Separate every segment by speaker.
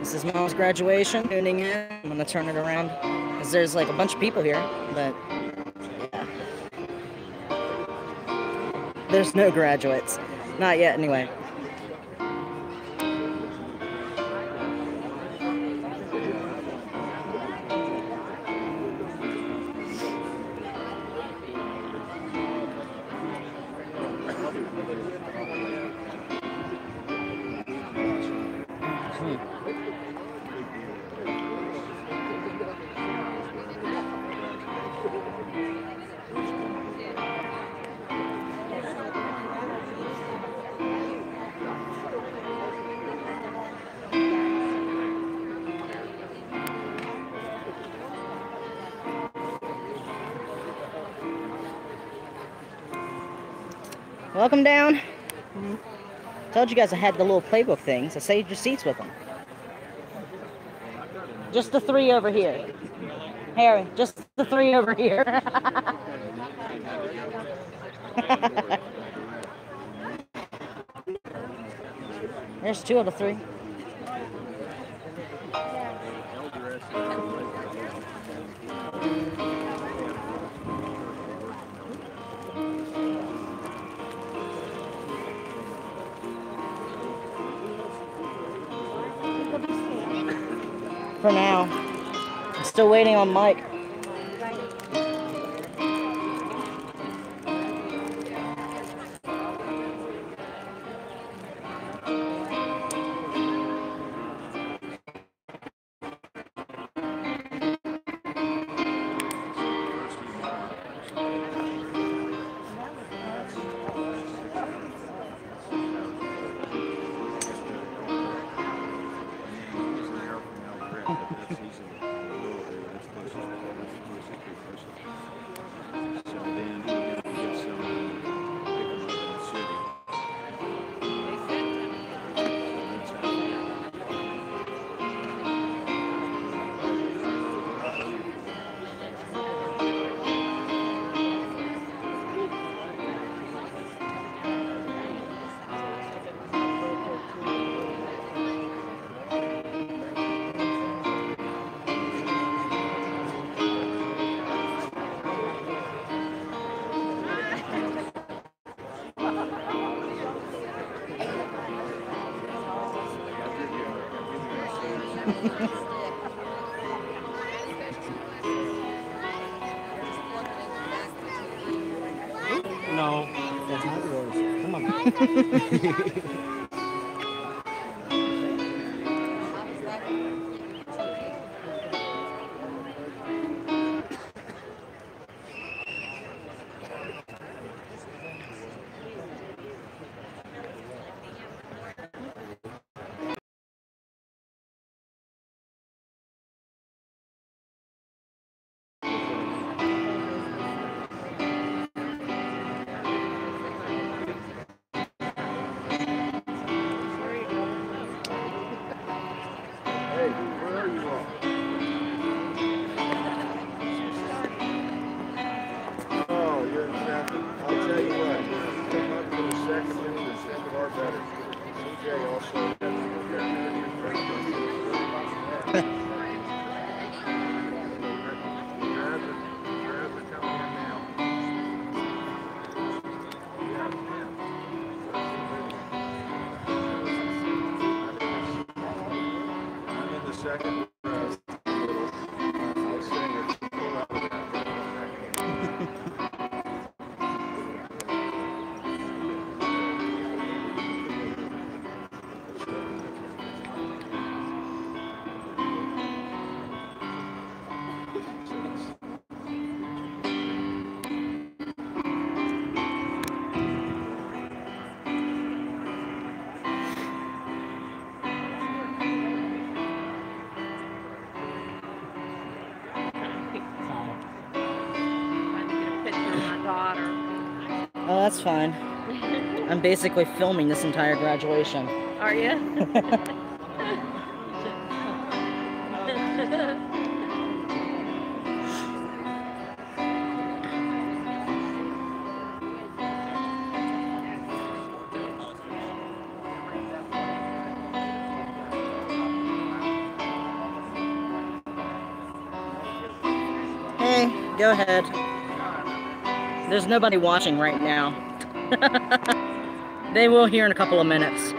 Speaker 1: This is Mom's graduation. Tuning in. I'm gonna turn it around because there's like a bunch of people here, but yeah, there's no graduates. Not yet, anyway. Welcome down. Told you guys I had the little playbook thing, so save your seats with them. Just the three over here. Harry, just the three over here. There's two of the three. For now. I'm still waiting on Mike.
Speaker 2: No, that's not yours. Come on.
Speaker 1: Oh, that's fine. I'm basically filming this entire graduation.
Speaker 3: Are you?
Speaker 1: Go ahead. There's nobody watching right now. They will hear in a couple of minutes.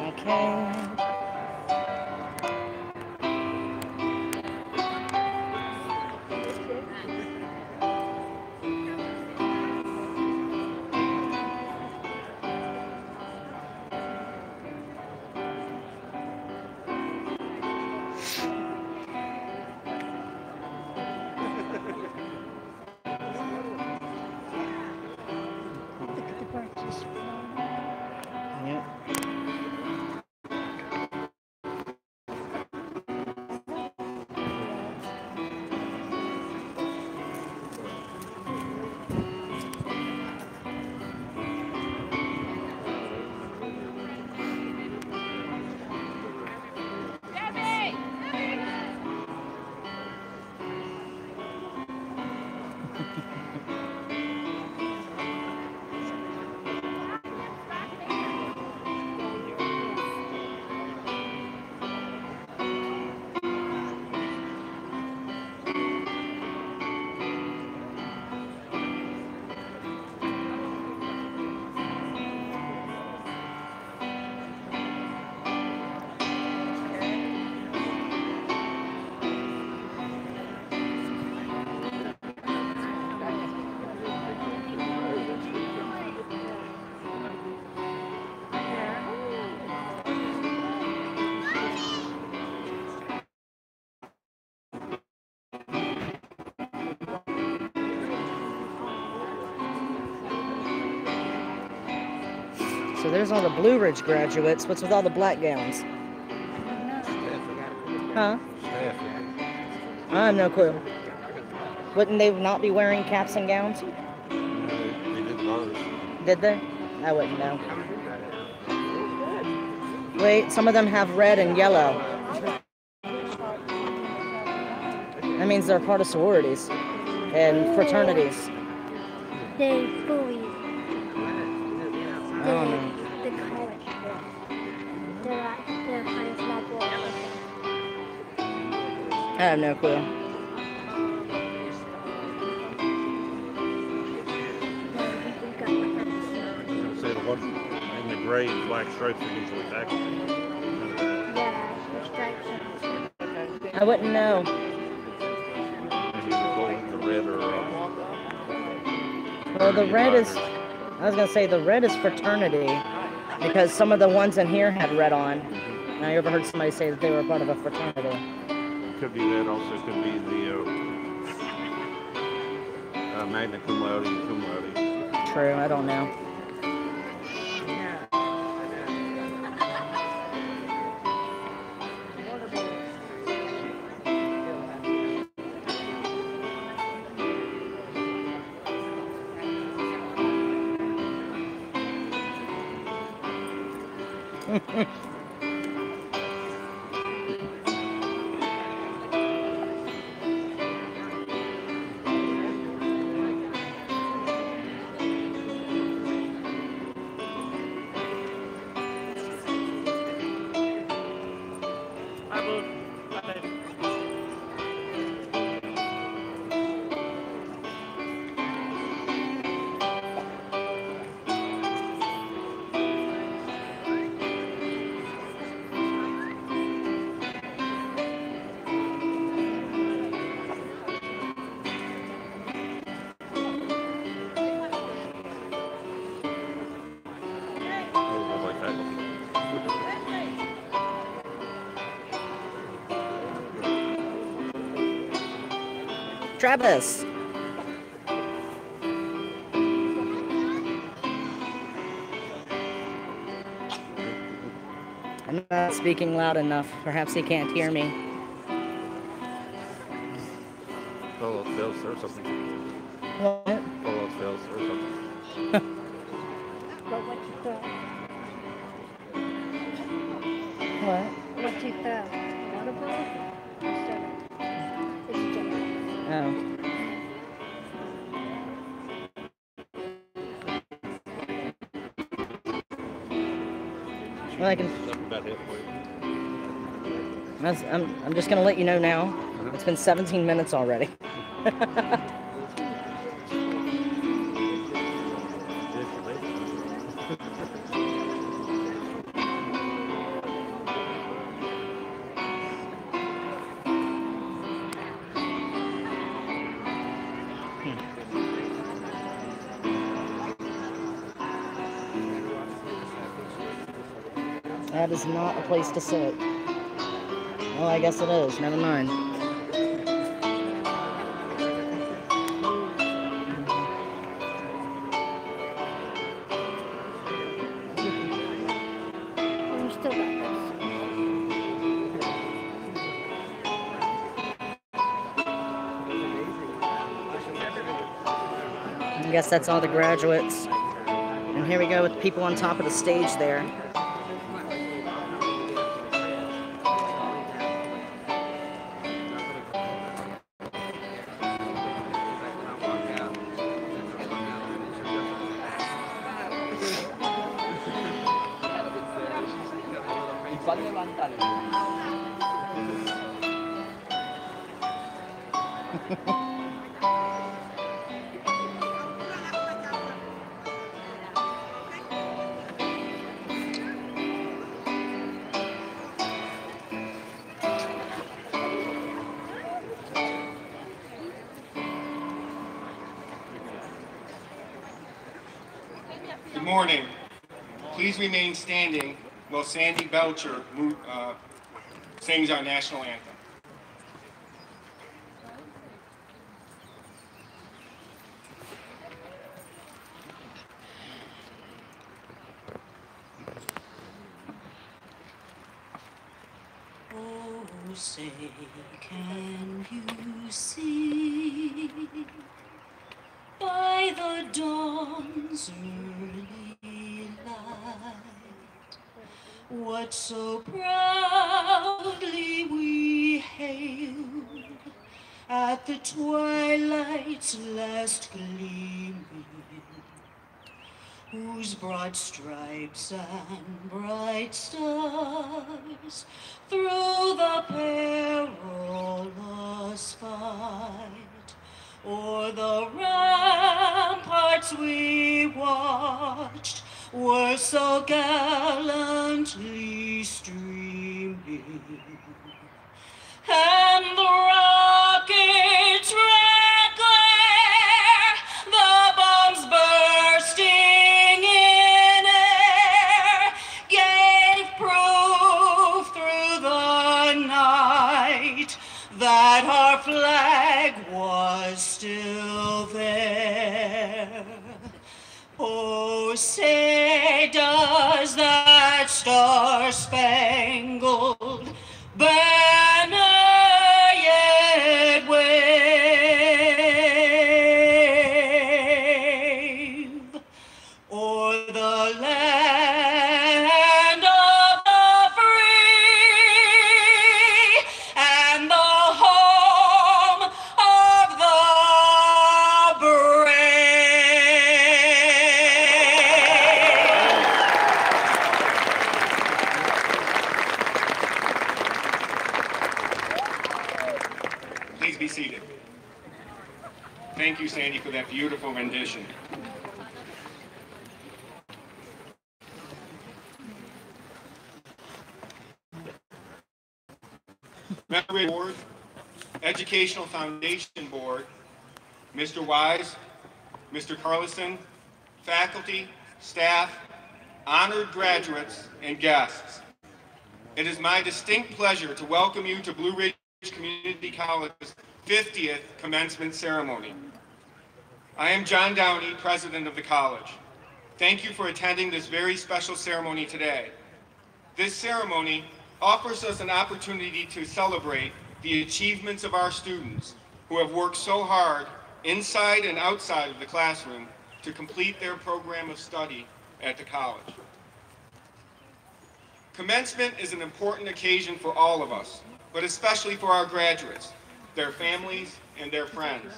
Speaker 1: Okay.
Speaker 3: Look at the birds just flying.
Speaker 1: Yep. So there's all the Blue Ridge graduates. What's with all the black gowns? Huh? I have no clue. Wouldn't they not be wearing caps and gowns?
Speaker 4: They did ours.
Speaker 1: Did they? I wouldn't know. Wait, some of them have red and yellow. That means they're part of sororities and fraternities.
Speaker 3: They bully
Speaker 1: I don't know.
Speaker 3: the college. They're at the highest level.
Speaker 1: I have no clue.
Speaker 4: Say the one in the gray and black stripes are usually tackle.
Speaker 3: Yeah, the stripes.
Speaker 1: I wouldn't know.
Speaker 4: Maybe the gold, the red, or
Speaker 1: Well, the red is, I was going to say the red is fraternity because some of the ones in here had red on. And I overheard somebody say that they were part of a fraternity.
Speaker 4: could be that. Also, could be the magna cum laude and cum laude.
Speaker 1: True, I don't know. Travis. I'm not speaking loud enough. Perhaps he can't hear me.
Speaker 4: Fall out fails or something.
Speaker 1: What?
Speaker 4: Fall out fails or something.
Speaker 3: But what you throw?
Speaker 1: What?
Speaker 3: What you throw? Water bottle? Or soda? It's different.
Speaker 1: Oh. Well, I can.
Speaker 4: About halfway.
Speaker 1: I'm just gonna let you know now. It's been 17 minutes already. That is not a place to sit. Well, I guess it is. Never mind.
Speaker 3: You still got this.
Speaker 1: I guess that's all the graduates. And here we go with people on top of the stage there.
Speaker 5: Good morning. Please remain standing while Sandy Belcher sings our national anthem.
Speaker 6: Oh, say, can you see by the dawn's early light what so proudly we hailed at the twilight's last gleaming, whose broad stripes and bright stars through the perilous fight o'er the ramparts we watched were so gallantly streaming, and the rockets' red glare, the bombs bursting in air, gave proof through the night that our flag was still there. Oh, say, does that star-spangled banner yet wave o'er the land of the free and the home of the brave?
Speaker 5: Please be seated. Thank you, Sandy, for that beautiful rendition. Member Board, Educational Foundation Board, Mr. Wise, Mr. Carlson, faculty, staff, honored graduates, and guests. It is my distinct pleasure to welcome you to Blue Ridge Community College's 50th commencement ceremony. I am John Downey, president of the college. Thank you for attending this very special ceremony today. This ceremony offers us an opportunity to celebrate the achievements of our students who have worked so hard inside and outside of the classroom to complete their program of study at the college. Commencement is an important occasion for all of us, but especially for our graduates, their families, and their friends.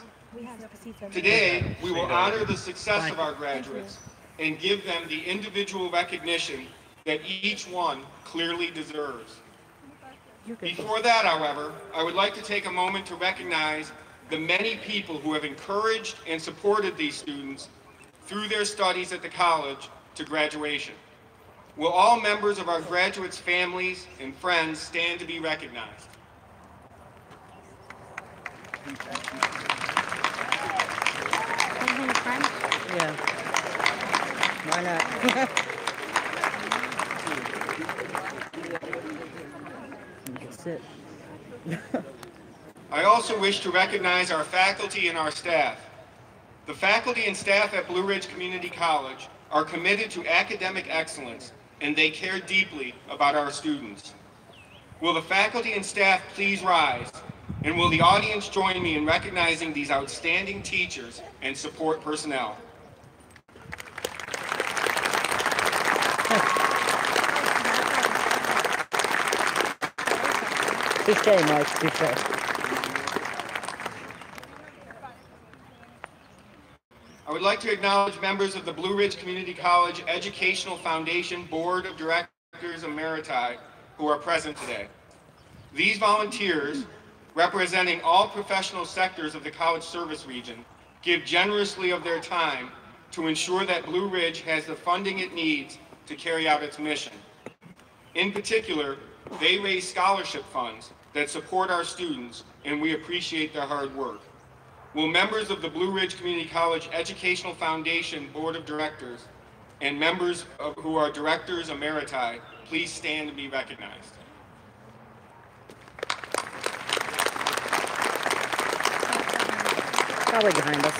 Speaker 5: Today, we will honor the success of our graduates and give them the individual recognition that each one clearly deserves.
Speaker 1: You're good.
Speaker 5: Before that, however, I would like to take a moment to recognize the many people who have encouraged and supported these students through their studies at the college to graduation. Will all members of our graduates' families and friends stand to be recognized?
Speaker 1: Yeah. Why not? You can sit.
Speaker 5: I also wish to recognize our faculty and our staff. The faculty and staff at Blue Ridge Community College are committed to academic excellence, and they care deeply about our students. Will the faculty and staff please rise, and will the audience join me in recognizing these outstanding teachers and support personnel?
Speaker 1: Touche, Mike, touche.
Speaker 5: I would like to acknowledge members of the Blue Ridge Community College Educational Foundation Board of Directors Emeriti who are present today. These volunteers, representing all professional sectors of the college service region, give generously of their time to ensure that Blue Ridge has the funding it needs to carry out its mission. In particular, they raise scholarship funds that support our students, and we appreciate their hard work. Will members of the Blue Ridge Community College Educational Foundation Board of Directors and members who are Directors Emeriti please stand and be recognized?
Speaker 1: Probably behind us.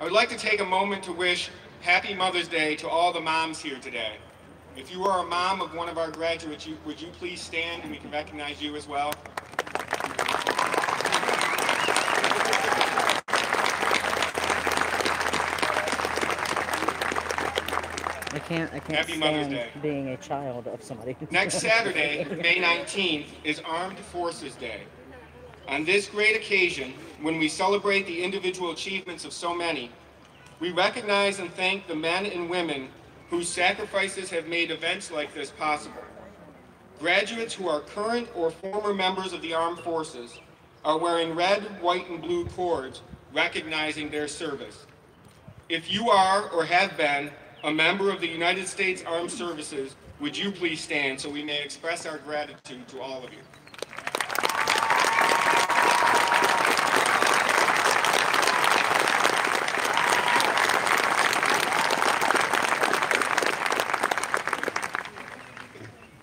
Speaker 5: I would like to take a moment to wish Happy Mother's Day to all the moms here today. If you are a mom of one of our graduates, would you please stand and we can recognize you as well?
Speaker 1: I can't
Speaker 5: Happy Mother's
Speaker 1: stand
Speaker 5: Day.
Speaker 1: being a child of somebody.
Speaker 5: Next Saturday, May 19th, is Armed Forces Day. On this great occasion, when we celebrate the individual achievements of so many, we recognize and thank the men and women whose sacrifices have made events like this possible. Graduates who are current or former members of the armed forces are wearing red, white, and blue cords recognizing their service. If you are or have been a member of the United States Armed Services, would you please stand so we may express our gratitude to all of you.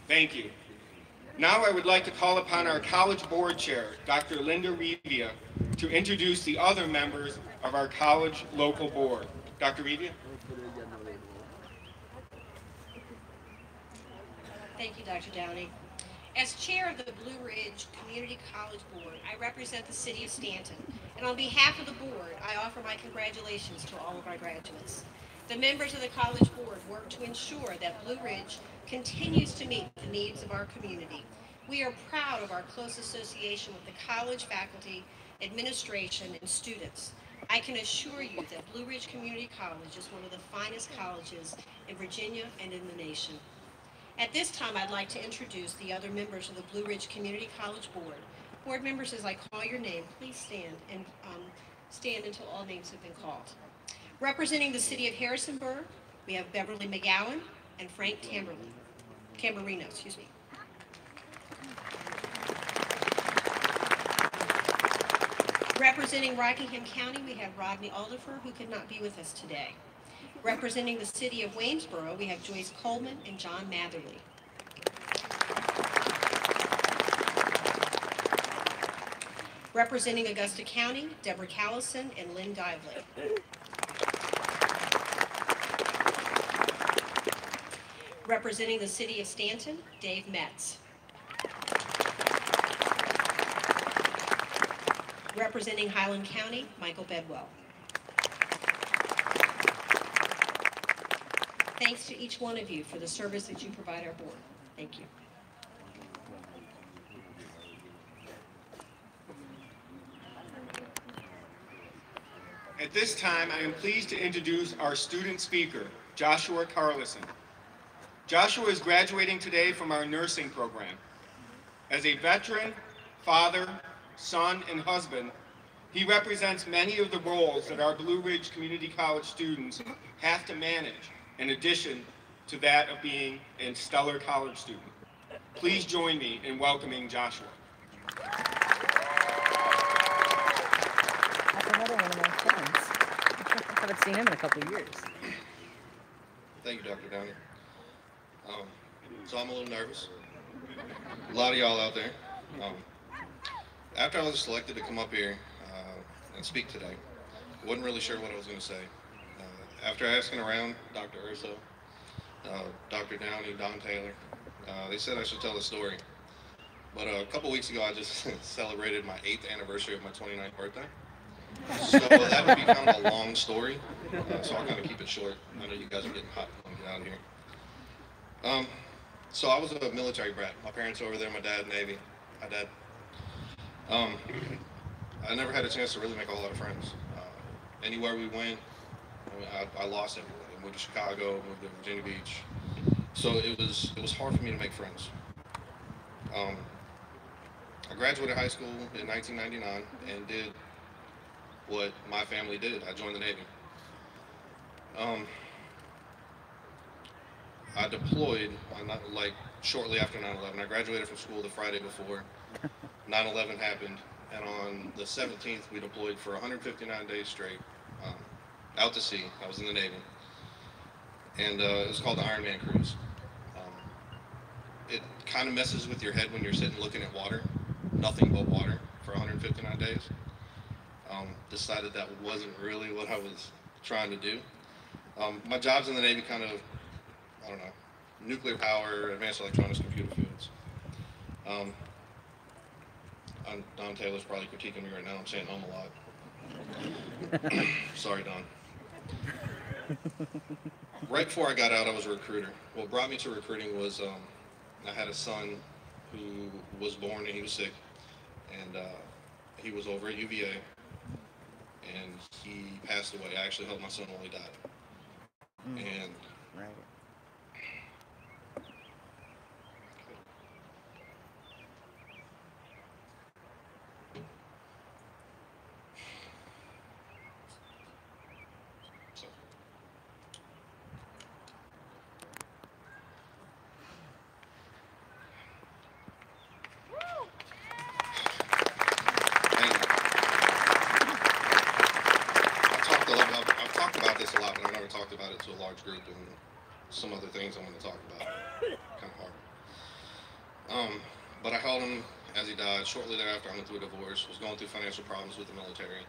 Speaker 5: Thank you. Now I would like to call upon our College Board Chair, Dr. Linda Revia, to introduce the other members of our College Local Board. Dr. Revia?
Speaker 7: Thank you, Dr. Downey. As chair of the Blue Ridge Community College Board, I represent the city of Stanton, and on behalf of the board, I offer my congratulations to all of our graduates. The members of the College Board work to ensure that Blue Ridge continues to meet the needs of our community. We are proud of our close association with the college faculty, administration, and students. I can assure you that Blue Ridge Community College is one of the finest colleges in Virginia and in the nation. At this time, I'd like to introduce the other members of the Blue Ridge Community College Board. Board members, as I call your name, please stand and stand until all names have been called. Representing the city of Harrisonburg, we have Beverly McGowan and Frank Tamburino, excuse me. Representing Rockingham County, we have Rodney Aldifer, who could not be with us today. Representing the city of Waynesboro, we have Joyce Coleman and John Matherly. Representing Augusta County, Deborah Callison and Lynn Dively. Representing the city of Stanton, Dave Metz. Representing Highland County, Michael Bedwell. Thanks to each one of you for the service that you provide our board. Thank you.
Speaker 5: At this time, I am pleased to introduce our student speaker, Joshua Carlison. Joshua is graduating today from our nursing program. As a veteran, father, son, and husband, he represents many of the roles that our Blue Ridge Community College students have to manage, in addition to that of being a stellar college student. Please join me in welcoming Joshua.
Speaker 1: That's another one of my friends. I haven't seen him in a couple of years.
Speaker 8: Thank you, Dr. Downey. So I'm a little nervous. A lot of y'all out there. After I was selected to come up here and speak today, I wasn't really sure what I was going to say. After asking around Dr. Urso, Dr. Downey, Don Taylor, they said I should tell a story. But a couple weeks ago, I just celebrated my 8th anniversary of my 29th birthday. So that would be kind of a long story, so I'll kind of keep it short. I know you guys are getting hot. I'm getting out of here. So I was a military brat. My parents over there, my dad, Navy. My dad. I never had a chance to really make a whole lot of friends. Anywhere we went, I lost everybody. I moved to Chicago, moved to Virginia Beach. So it was hard for me to make friends. I graduated high school in 1999 and did what my family did. I joined the Navy. I deployed shortly after 9/11. I graduated from school the Friday before 9/11 happened, and on the 17th we deployed for 159 days straight out to sea. I was in the Navy, and it was called the Iron Man Cruise. It kind of messes with your head when you're sitting looking at water, nothing but water, for 159 days. Decided that wasn't really what I was trying to do. My job's in the Navy kind of, I don't know, nuclear power, advanced electronics, computer fields. Don Taylor's probably critiquing me right now. I'm saying a lot. Sorry, Don. Right before I got out, I was a recruiter. What brought me to recruiting was I had a son who was born and he was sick, and he was over at UVA, and he passed away. I actually helped my son while he died. And
Speaker 1: Right.
Speaker 8: so I've talked about this a lot, but I've never talked about it to a large group, and some other things I'm going to talk about. Kind of hard. But I held him as he died. Shortly thereafter, I went through a divorce, was going through financial problems with the military,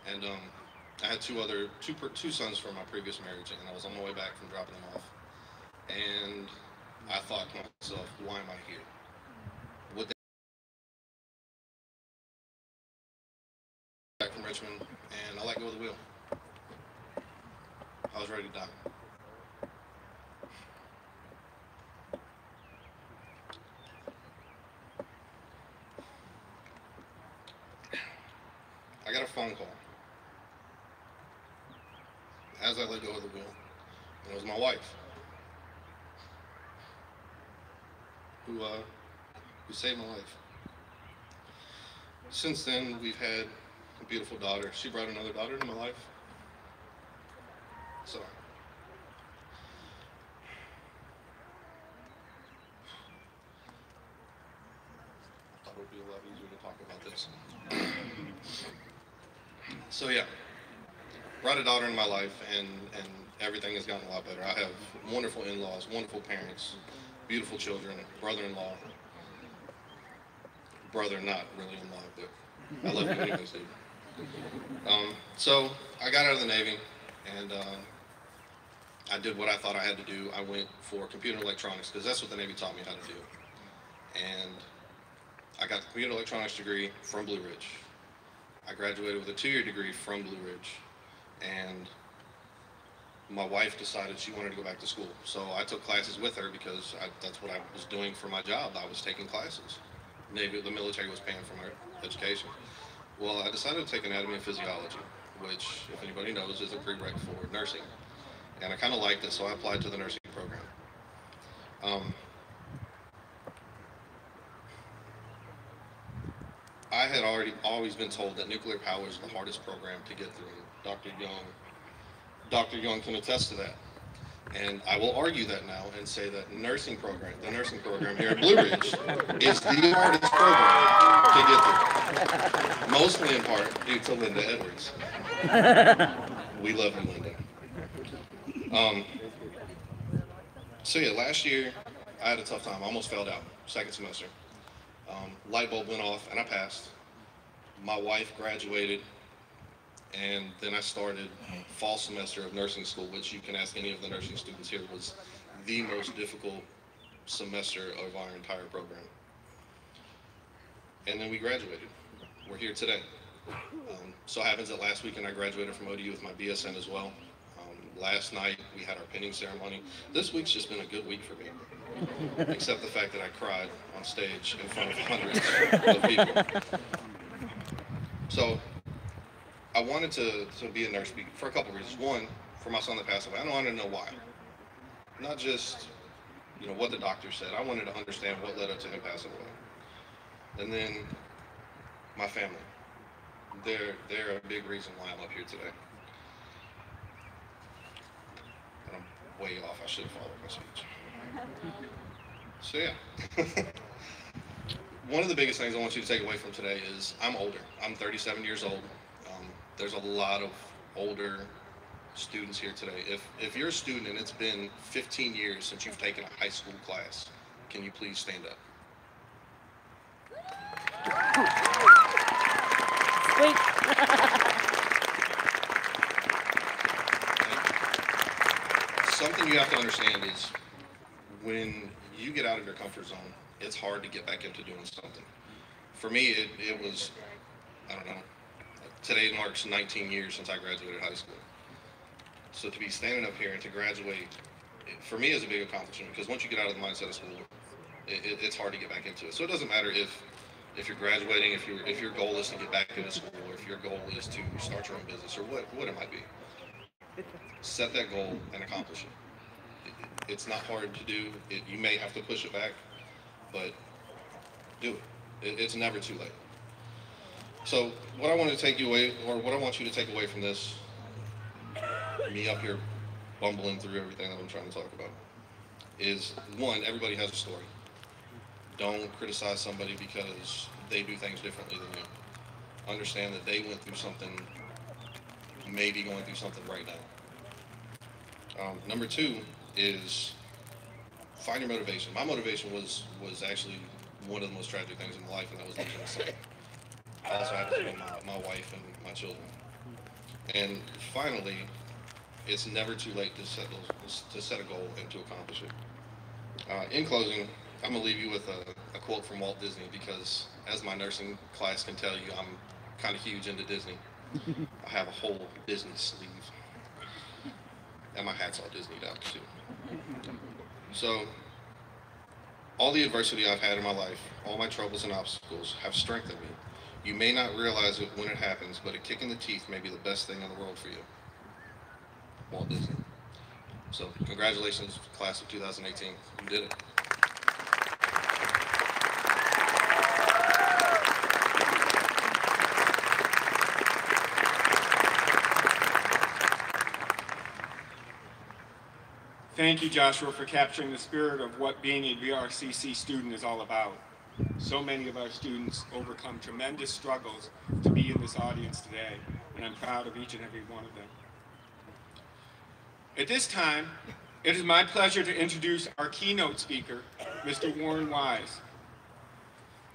Speaker 8: and I had two sons from my previous marriage, and I was on my way back from dropping them off. And I thought to myself, why am I here? Would they back from Richmond, and I let go of the wheel. I was ready to die. I got a phone call as I let go of the wheel, and it was my wife who saved my life. Since then, we've had a beautiful daughter. She brought another daughter into my life. So I thought it would be a lot easier to talk about this. So yeah, brought a daughter in my life, and everything has gotten a lot better. I have wonderful in-laws, wonderful parents, beautiful children, brother-in-law. Brother, not really in-law, but I love you anyways, dude. So I got out of the Navy, and I did what I thought I had to do. I went for computer electronics, because that's what the Navy taught me how to do. And I got the computer electronics degree from Blue Ridge. I graduated with a 2-year degree from Blue Ridge, and my wife decided she wanted to go back to school. So I took classes with her because that's what I was doing for my job. I was taking classes. The military was paying for my education. Well, I decided to take anatomy and physiology, which, if anybody knows, is a prereq for nursing. And I kind of liked it, so I applied to the nursing program. I had always been told that nuclear power is the hardest program to get through. Dr. Young can attest to that. And I will argue that now and say that the nursing program here at Blue Ridge is the hardest program to get through. Mostly in part due to Linda Edwards. We love you, Linda. So yeah, last year I had a tough time. I almost failed out, second semester. Light bulb went off and I passed. My wife graduated, and then I started fall semester of nursing school, which you can ask any of the nursing students here was the most difficult semester of our entire program. And then we graduated. We're here today. So happens that last weekend I graduated from ODU with my BSN as well. Last night we had our pinning ceremony. This week's just been a good week for me, except the fact that I cried on stage in front of hundreds of people. So I wanted to be a nurse for a couple of reasons. One, for my son that passed away, I wanted to know why. Not just, what the doctor said. I wanted to understand what led up to him passing away. And then my family. They're a big reason why I'm up here today. And I'm way off. I should have followed my speech. So yeah. One of the biggest things I want you to take away from today is I'm older. I'm 37 years old. There's a lot of older students here today. If you're a student and it's been 15 years since you've taken a high school class, can you please stand up?
Speaker 1: Sweet.
Speaker 8: Something you have to understand is when you get out of your comfort zone, it's hard to get back into doing something. For me, it was, I don't know, today marks 19 years since I graduated high school. So to be standing up here and to graduate, for me is a big accomplishment, because once you get out of the mindset of school, it's hard to get back into it. So it doesn't matter if you're graduating, if your goal is to get back into school, or if your goal is to start your own business, or what it might be. Set that goal and accomplish it. It's not hard to do. You may have to push it back, but do it. It's never too late. So what I want to take you away, or what I want you to take away from this, me up here bumbling through everything that I'm trying to talk about, is one, everybody has a story. Don't criticize somebody because they do things differently than you. Understand that they went through something, maybe going through something right now. Number two is find your motivation. My motivation was actually one of the most tragic things in my life, and that was losing a son. I also had to lose my wife and my children. And finally, it's never too late to set a goal and to accomplish it. In closing, I'm gonna leave you with a quote from Walt Disney, because as my nursing class can tell you, I'm kind of huge into Disney. I have a whole Disney sleeve, and my hat's all Disneyed out too. So, all the adversity I've had in my life, all my troubles and obstacles have strengthened me. You may not realize it when it happens, but a kick in the teeth may be the best thing in the world for you. Walt Disney. So, congratulations, class of 2018. You did it.
Speaker 5: Thank you, Joshua, for capturing the spirit of what being a VRCC student is all about. So many of our students overcome tremendous struggles to be in this audience today, and I'm proud of each and every one of them. At this time, it is my pleasure to introduce our keynote speaker, Mr. Warren Wise.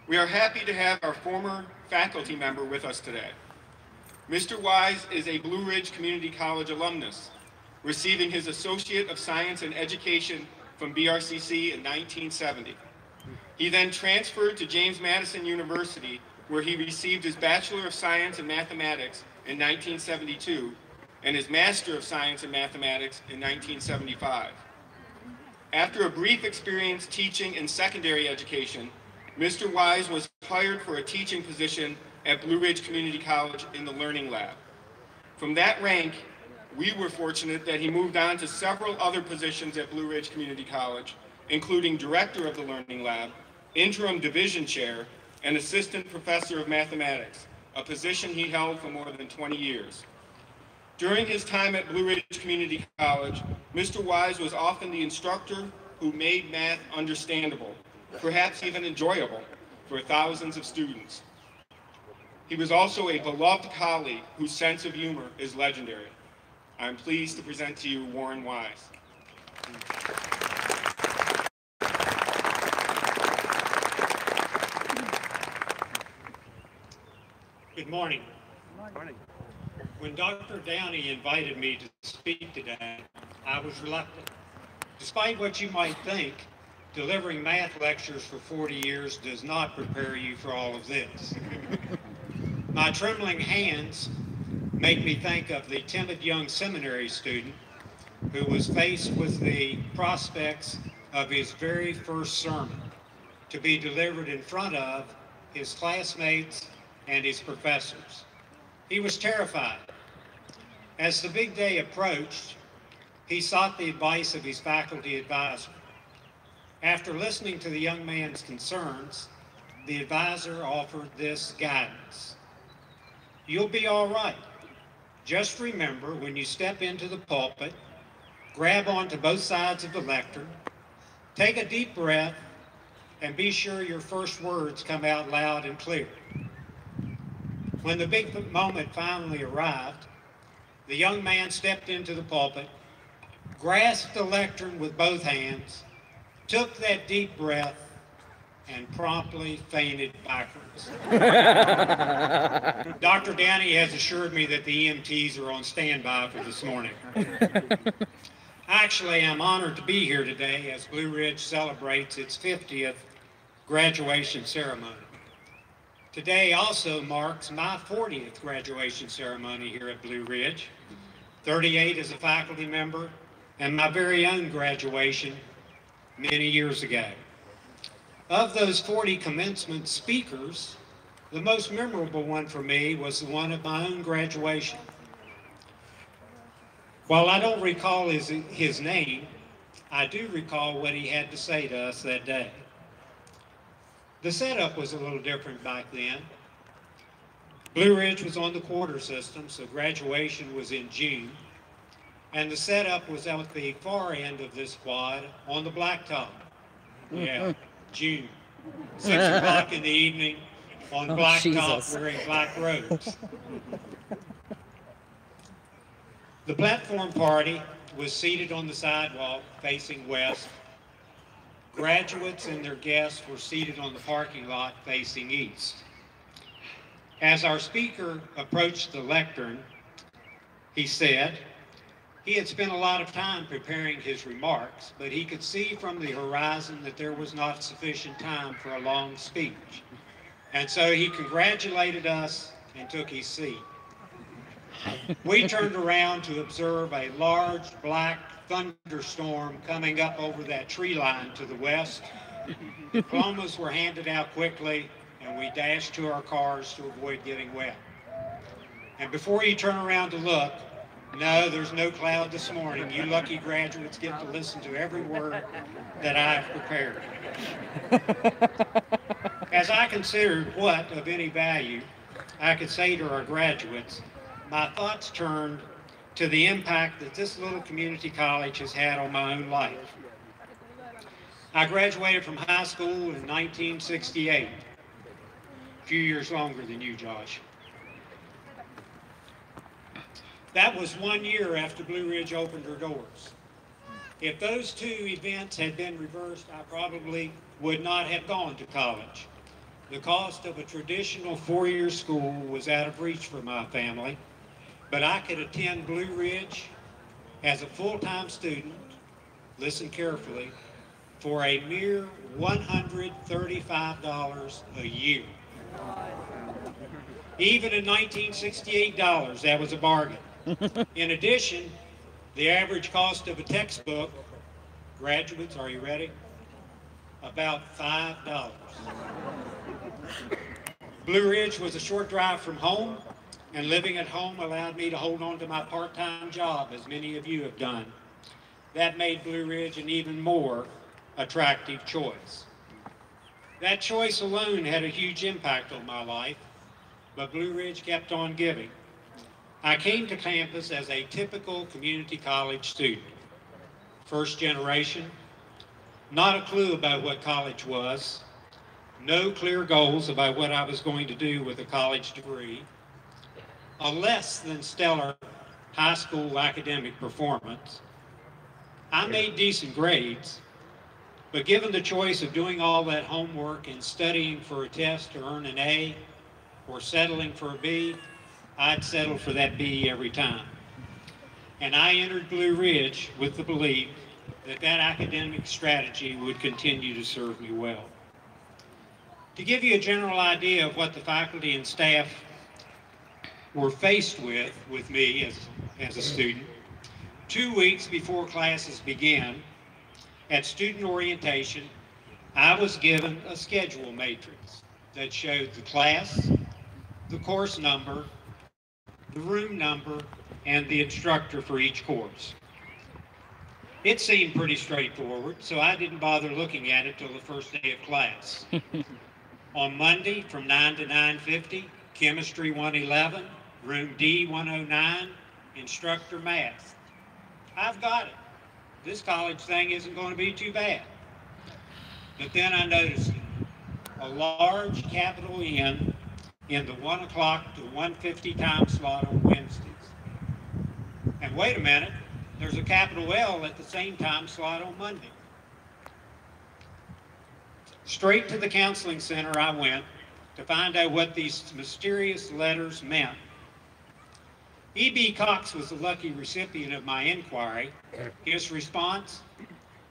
Speaker 5: We are happy to have our former faculty member with us today. Mr. Wise is a Blue Ridge Community College alumnus, receiving his Associate of Science in Education from BRCC in 1970. He then transferred to James Madison University, where he received his Bachelor of Science in Mathematics in 1972 and his Master of Science in Mathematics in 1975. After a brief experience teaching in secondary education, Mr. Wise was hired for a teaching position at Blue Ridge Community College in the Learning Lab. From that rank, we were fortunate that he moved on to several other positions at Blue Ridge Community College, including director of the Learning Lab, interim division chair, and assistant professor of mathematics, a position he held for more than 20 years. During his time at Blue Ridge Community College, Mr. Wise was often the instructor who made math understandable, perhaps even enjoyable, for thousands of students. He was also a beloved colleague whose sense of humor is legendary. I'm pleased to present to you Warren Wise.
Speaker 2: Good morning.
Speaker 4: Morning.
Speaker 2: When Dr. Downey invited me to speak today, I was reluctant. Despite what you might think, delivering math lectures for 40 years does not prepare you for all of this. My trembling hands make me think of the timid young seminary student who was faced with the prospects of his very first sermon to be delivered in front of his classmates and his professors. He was terrified. As the big day approached, he sought the advice of his faculty advisor. After listening to the young man's concerns, the advisor offered this guidance. You'll be all right. Just remember, when you step into the pulpit, grab onto both sides of the lectern, take a deep breath, and be sure your first words come out loud and clear. When the big moment finally arrived, the young man stepped into the pulpit, grasped the lectern with both hands, took that deep breath, and promptly fainted backwards. Dr. Downey has assured me that the EMTs are on standby for this morning. Actually, I'm honored to be here today as Blue Ridge celebrates its 50th graduation ceremony. Today also marks my 40th graduation ceremony here at Blue Ridge, 38 as a faculty member, and my very own graduation many years ago. Of those 40 commencement speakers, the most memorable one for me was the one at my own graduation. While I don't recall his name, I do recall what he had to say to us that day. The setup was a little different back then. Blue Ridge was on the quarter system, so graduation was in June. And the setup was at the far end of this quad on the blacktop. Yeah, June. 6 o'clock in the evening on blacktop wearing black robes. The platform party was seated on the sidewalk facing west. Graduates and their guests were seated on the parking lot facing east. As our speaker approached the lectern, he said he had spent a lot of time preparing his remarks, but he could see from the horizon that there was not sufficient time for a long speech. And so he congratulated us and took his seat. We turned around to observe a large black thunderstorm coming up over that tree line to the west. Diplomas were handed out quickly, and we dashed to our cars to avoid getting wet. And before you turn around to look, no, there's no cloud this morning. You lucky graduates get to listen to every word that I've prepared. As I considered what, of any value, I could say to our graduates, my thoughts turned to the impact that this little community college has had on my own life. I graduated from high school in 1968, a few years longer than you, Josh. That was 1 year after Blue Ridge opened her doors. If those two events had been reversed, I probably would not have gone to college. The cost of a traditional four-year school was out of reach for my family, but I could attend Blue Ridge as a full-time student, listen carefully, for a mere $135 a year. Even in 1968 dollars, that was a bargain. In addition, the average cost of a textbook, graduates, are you ready? About $5. Blue Ridge was a short drive from home, and living at home allowed me to hold on to my part-time job, as many of you have done. That made Blue Ridge an even more attractive choice. That choice alone had a huge impact on my life, but Blue Ridge kept on giving. I came to campus as a typical community college student. First generation, not a clue about what college was, no clear goals about what I was going to do with a college degree, a less than stellar high school academic performance. I made decent grades, but given the choice of doing all that homework and studying for a test to earn an A or settling for a B, I'd settle for that B every time. And I entered Blue Ridge with the belief that that academic strategy would continue to serve me well. To give you a general idea of what the faculty and staff were faced with me as a student, 2 weeks before classes began, at student orientation, I was given a schedule matrix that showed the class, the course number, the room number, and the instructor for each course. It seemed pretty straightforward, so I didn't bother looking at it till the first day of class. On Monday, from 9 to 9:50, Chemistry 111, Room D 109, Instructor Math. I've got it. This college thing isn't going to be too bad. But then I noticed it. A large capital N in the 1 o'clock to 1:50 time slot on Wednesdays. And wait a minute, there's a capital L at the same time slot on Monday. Straight to the counseling center I went to find out what these mysterious letters meant. E.B. Cox was the lucky recipient of my inquiry. His response: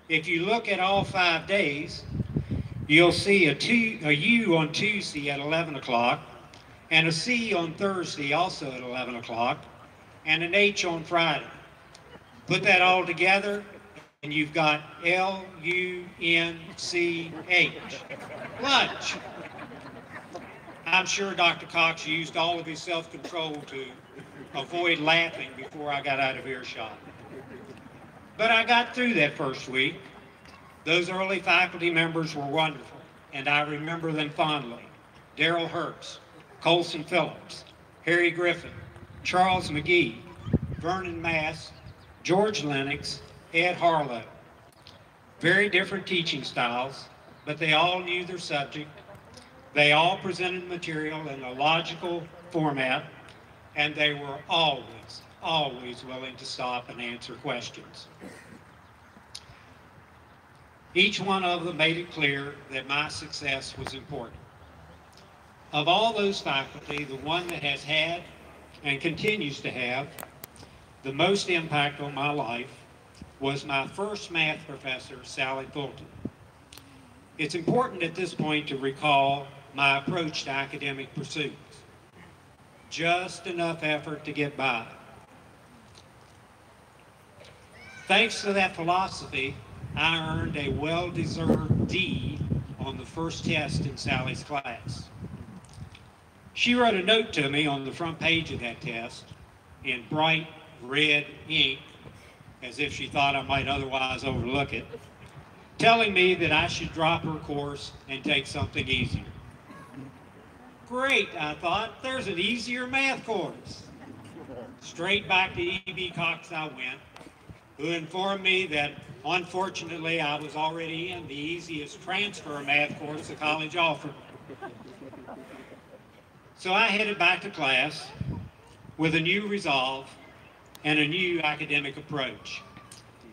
Speaker 2: if you look at all 5 days, you'll see a U on Tuesday at 11 o'clock, and a C on Thursday also at 11 o'clock, and an H on Friday. Put that all together, and you've got L-U-N-C-H, lunch. I'm sure Dr. Cox used all of his self-control to avoid laughing before I got out of earshot. But I got through that first week. Those early faculty members were wonderful, and I remember them fondly. Darrell Hertz, Colson Phillips, Harry Griffin, Charles McGee, Vernon Mass, George Lennox, Ed Harlow. Very different teaching styles, but they all knew their subject. They all presented material in a logical format, and they were always willing to stop and answer questions. Each one of them made it clear that my success was important. Of all those faculty, the one that has had and continues to have the most impact on my life was my first math professor, Sally Fulton. It's important at this point to recall my approach to academic pursuits. Just enough effort to get by. Thanks to that philosophy, I earned a well-deserved D on the first test in Sally's class. She wrote a note to me on the front page of that test in bright red ink, as if she thought I might otherwise overlook it, telling me that I should drop her course and take something easier. Great, I thought, there's an easier math course. Straight back to E.B. Cox I went, who informed me that unfortunately I was already in the easiest transfer math course the college offered. So I headed back to class with a new resolve and a new academic approach.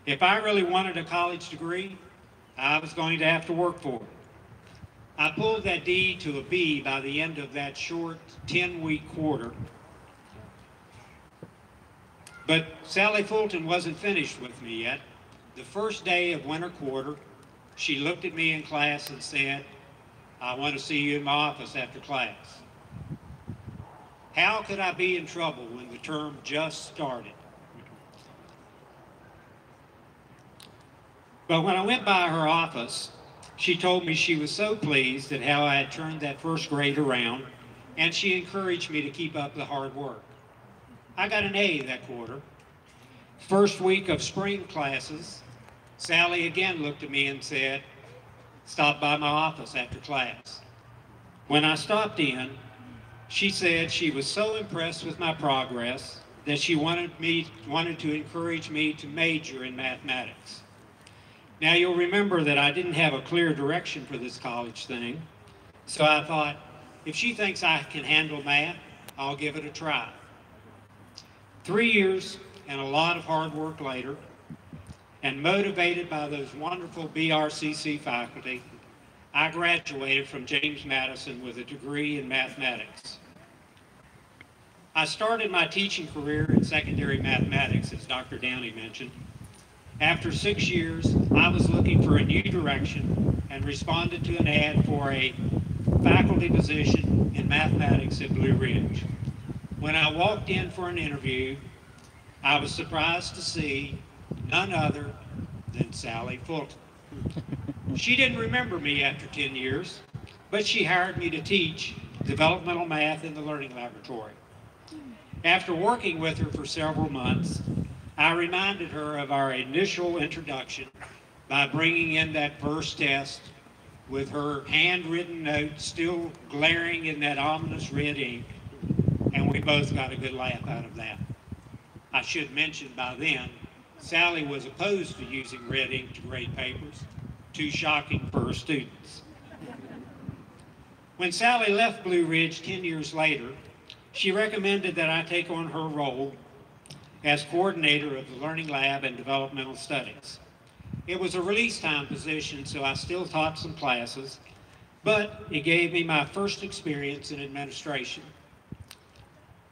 Speaker 2: If I really wanted a college degree, I was going to have to work for it. I pulled that D to a B by the end of that short 10-week quarter. But Sally Fulton wasn't finished with me yet. The first day of winter quarter, she looked at me in class and said, "I want to see you in my office after class." How could I be in trouble when the term just started? But when I went by her office, she told me she was so pleased at how I had turned that first grade around, and she encouraged me to keep up the hard work. I got an A that quarter. First week of spring classes, Sally again looked at me and said, "Stop by my office after class." When I stopped in, she said she was so impressed with my progress that she wanted to encourage me to major in mathematics. Now you'll remember that I didn't have a clear direction for this college thing, so I thought, if she thinks I can handle math, I'll give it a try. 3 years and a lot of hard work later, and motivated by those wonderful BRCC faculty, I graduated from James Madison with a degree in mathematics. I started my teaching career in secondary mathematics, as Dr. Downey mentioned. After 6 years, I was looking for a new direction and responded to an ad for a faculty position in mathematics at Blue Ridge. When I walked in for an interview, I was surprised to see none other than Sally Fulton. She didn't remember me after 10 years, but she hired me to teach developmental math in the Learning Laboratory. After working with her for several months, I reminded her of our initial introduction by bringing in that first test with her handwritten note still glaring in that ominous red ink, and we both got a good laugh out of that. I should mention by then, Sally was opposed to using red ink to grade papers, too shocking for her students. When Sally left Blue Ridge 10 years later, she recommended that I take on her role as coordinator of the Learning Lab and Developmental Studies. It was a release time position, so I still taught some classes, but it gave me my first experience in administration.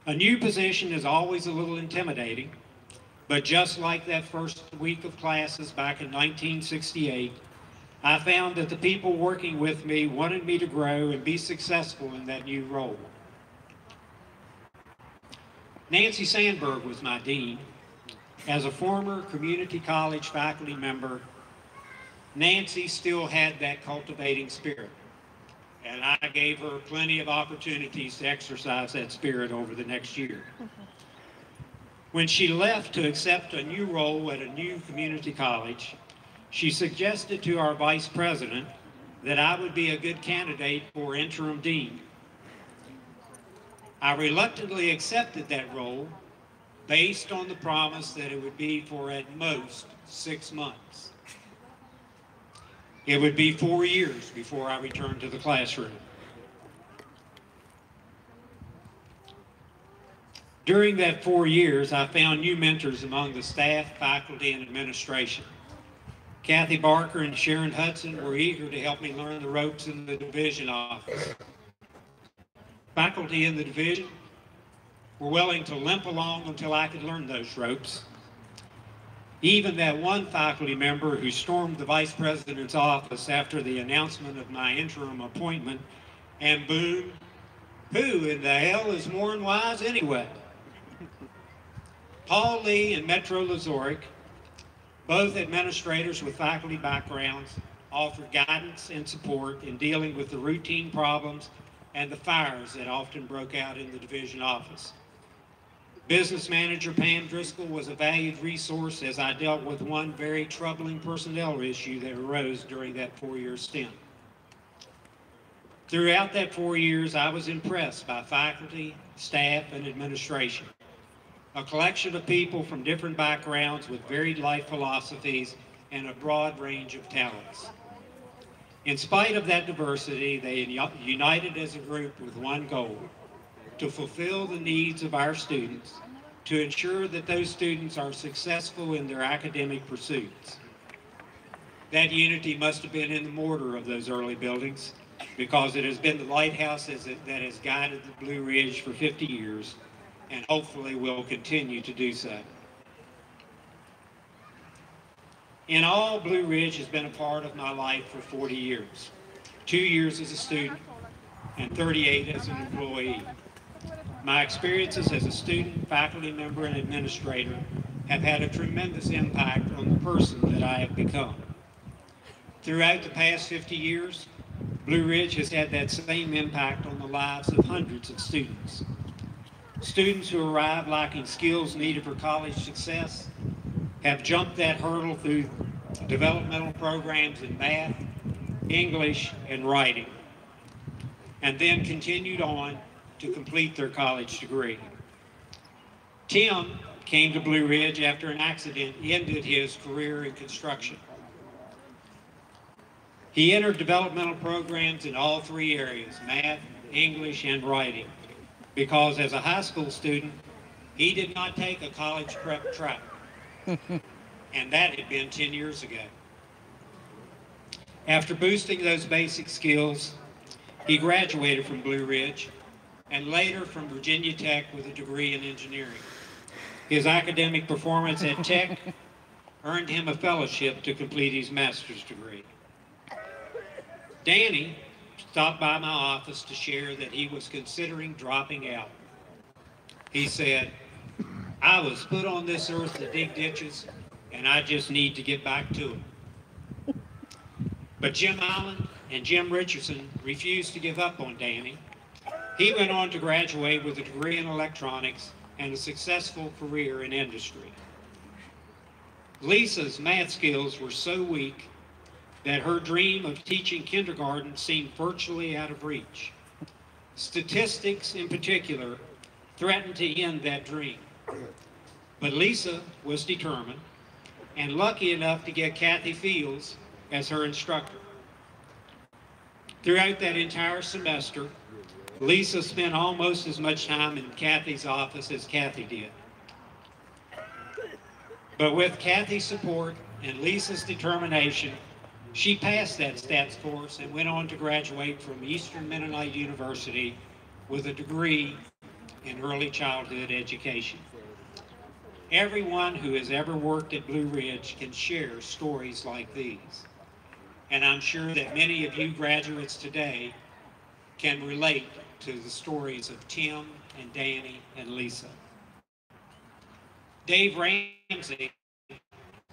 Speaker 2: A new position is always a little intimidating, but just like that first week of classes back in 1968, I found that the people working with me wanted me to grow and be successful in that new role. Nancy Sandberg was my dean. As a former community college faculty member, Nancy still had that cultivating spirit, and I gave her plenty of opportunities to exercise that spirit over the next year. When she left to accept a new role at a new community college, she suggested to our vice president that I would be a good candidate for interim dean. I reluctantly accepted that role based on the promise that it would be for at most 6 months. It would be 4 years before I returned to the classroom. During that 4 years, I found new mentors among the staff, faculty, and administration. Kathy Barker and Sharon Hudson were eager to help me learn the ropes in the division office. Faculty in the division were willing to limp along until I could learn those ropes. Even that one faculty member who stormed the vice president's office after the announcement of my interim appointment and boomed, "Who in the hell is Warren Wise anyway?" Paul Lee and Metro Lazoric, both administrators with faculty backgrounds, offered guidance and support in dealing with the routine problems and the fires that often broke out in the division office. Business manager Pam Driscoll was a valued resource as I dealt with one very troubling personnel issue that arose during that 4-year stint. Throughout that 4 years, I was impressed by faculty, staff, and administration, a collection of people from different backgrounds with varied life philosophies and a broad range of talents. In spite of that diversity, they united as a group with one goal: to fulfill the needs of our students, to ensure that those students are successful in their academic pursuits. That unity must have been in the mortar of those early buildings, because it has been the lighthouse that has guided the Blue Ridge for 50 years, and hopefully will continue to do so. In all, Blue Ridge has been a part of my life for 40 years, 2 years as a student and 38 as an employee. My experiences as a student, faculty member, and administrator have had a tremendous impact on the person that I have become. Throughout the past 50 years, Blue Ridge has had that same impact on the lives of hundreds of students. Students who arrive lacking skills needed for college success have jumped that hurdle through developmental programs in math, English, and writing, and then continued on to complete their college degree. Tim came to Blue Ridge after an accident ended his career in construction. He entered developmental programs in all three areas, math, English, and writing, because as a high school student, he did not take a college prep track, and that had been 10 years ago. After boosting those basic skills, he graduated from Blue Ridge and later from Virginia Tech with a degree in engineering. His academic performance at Tech earned him a fellowship to complete his master's degree. Danny stopped by my office to share that he was considering dropping out. He said, "I was put on this earth to dig ditches, and I just need to get back to it." But Jim Allen and Jim Richardson refused to give up on Danny. He went on to graduate with a degree in electronics and a successful career in industry. Lisa's math skills were so weak that her dream of teaching kindergarten seemed virtually out of reach. Statistics, in particular, threatened to end that dream. But Lisa was determined and lucky enough to get Kathy Fields as her instructor. Throughout that entire semester, Lisa spent almost as much time in Kathy's office as Kathy did. But with Kathy's support and Lisa's determination, she passed that stats course and went on to graduate from Eastern Mennonite University with a degree in early childhood education. Everyone who has ever worked at Blue Ridge can share stories like these. And I'm sure that many of you graduates today can relate to the stories of Tim and Danny and Lisa. Dave Ramsey,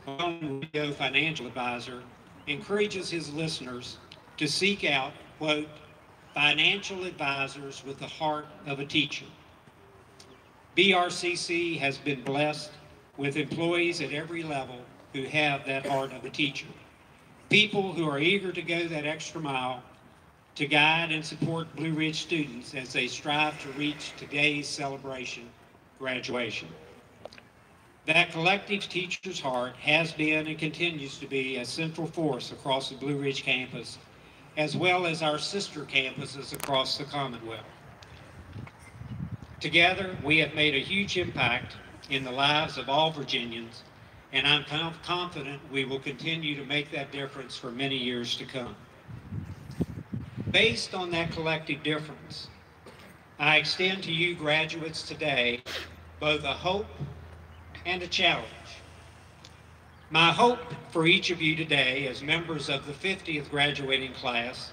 Speaker 2: a radio financial advisor, encourages his listeners to seek out, quote, financial advisors with the heart of a teacher. BRCC has been blessed with employees at every level who have that heart of a teacher. People who are eager to go that extra mile to guide and support Blue Ridge students as they strive to reach today's celebration, graduation. That collective teacher's heart has been and continues to be a central force across the Blue Ridge campus, as well as our sister campuses across the Commonwealth. Together, we have made a huge impact in the lives of all Virginians, and I'm confident we will continue to make that difference for many years to come. Based on that collective difference, I extend to you graduates today both a hope and a challenge. My hope for each of you today as members of the 50th graduating class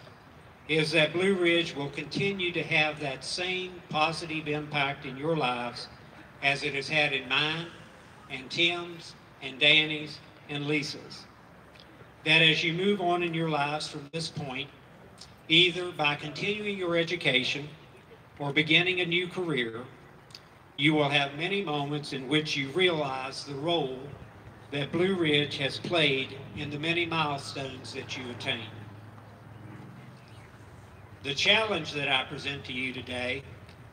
Speaker 2: is that Blue Ridge will continue to have that same positive impact in your lives as it has had in mine and Tim's and Danny's and Lisa's. That as you move on in your lives from this point, either by continuing your education or beginning a new career, you will have many moments in which you realize the role that Blue Ridge has played in the many milestones that you attain. The challenge that I present to you today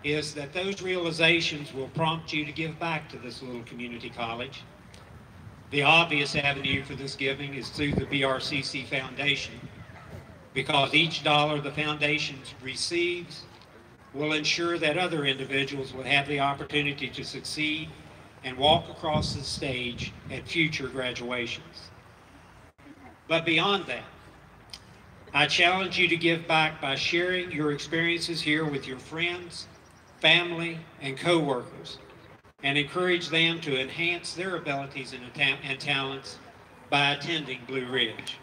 Speaker 2: is that those realizations will prompt you to give back to this little community college. The obvious avenue for this giving is through the BRCC Foundation, because each dollar the foundation receives will ensure that other individuals will have the opportunity to succeed and walk across the stage at future graduations. But beyond that, I challenge you to give back by sharing your experiences here with your friends, family, and co-workers, and encourage them to enhance their abilities and talents by attending Blue Ridge.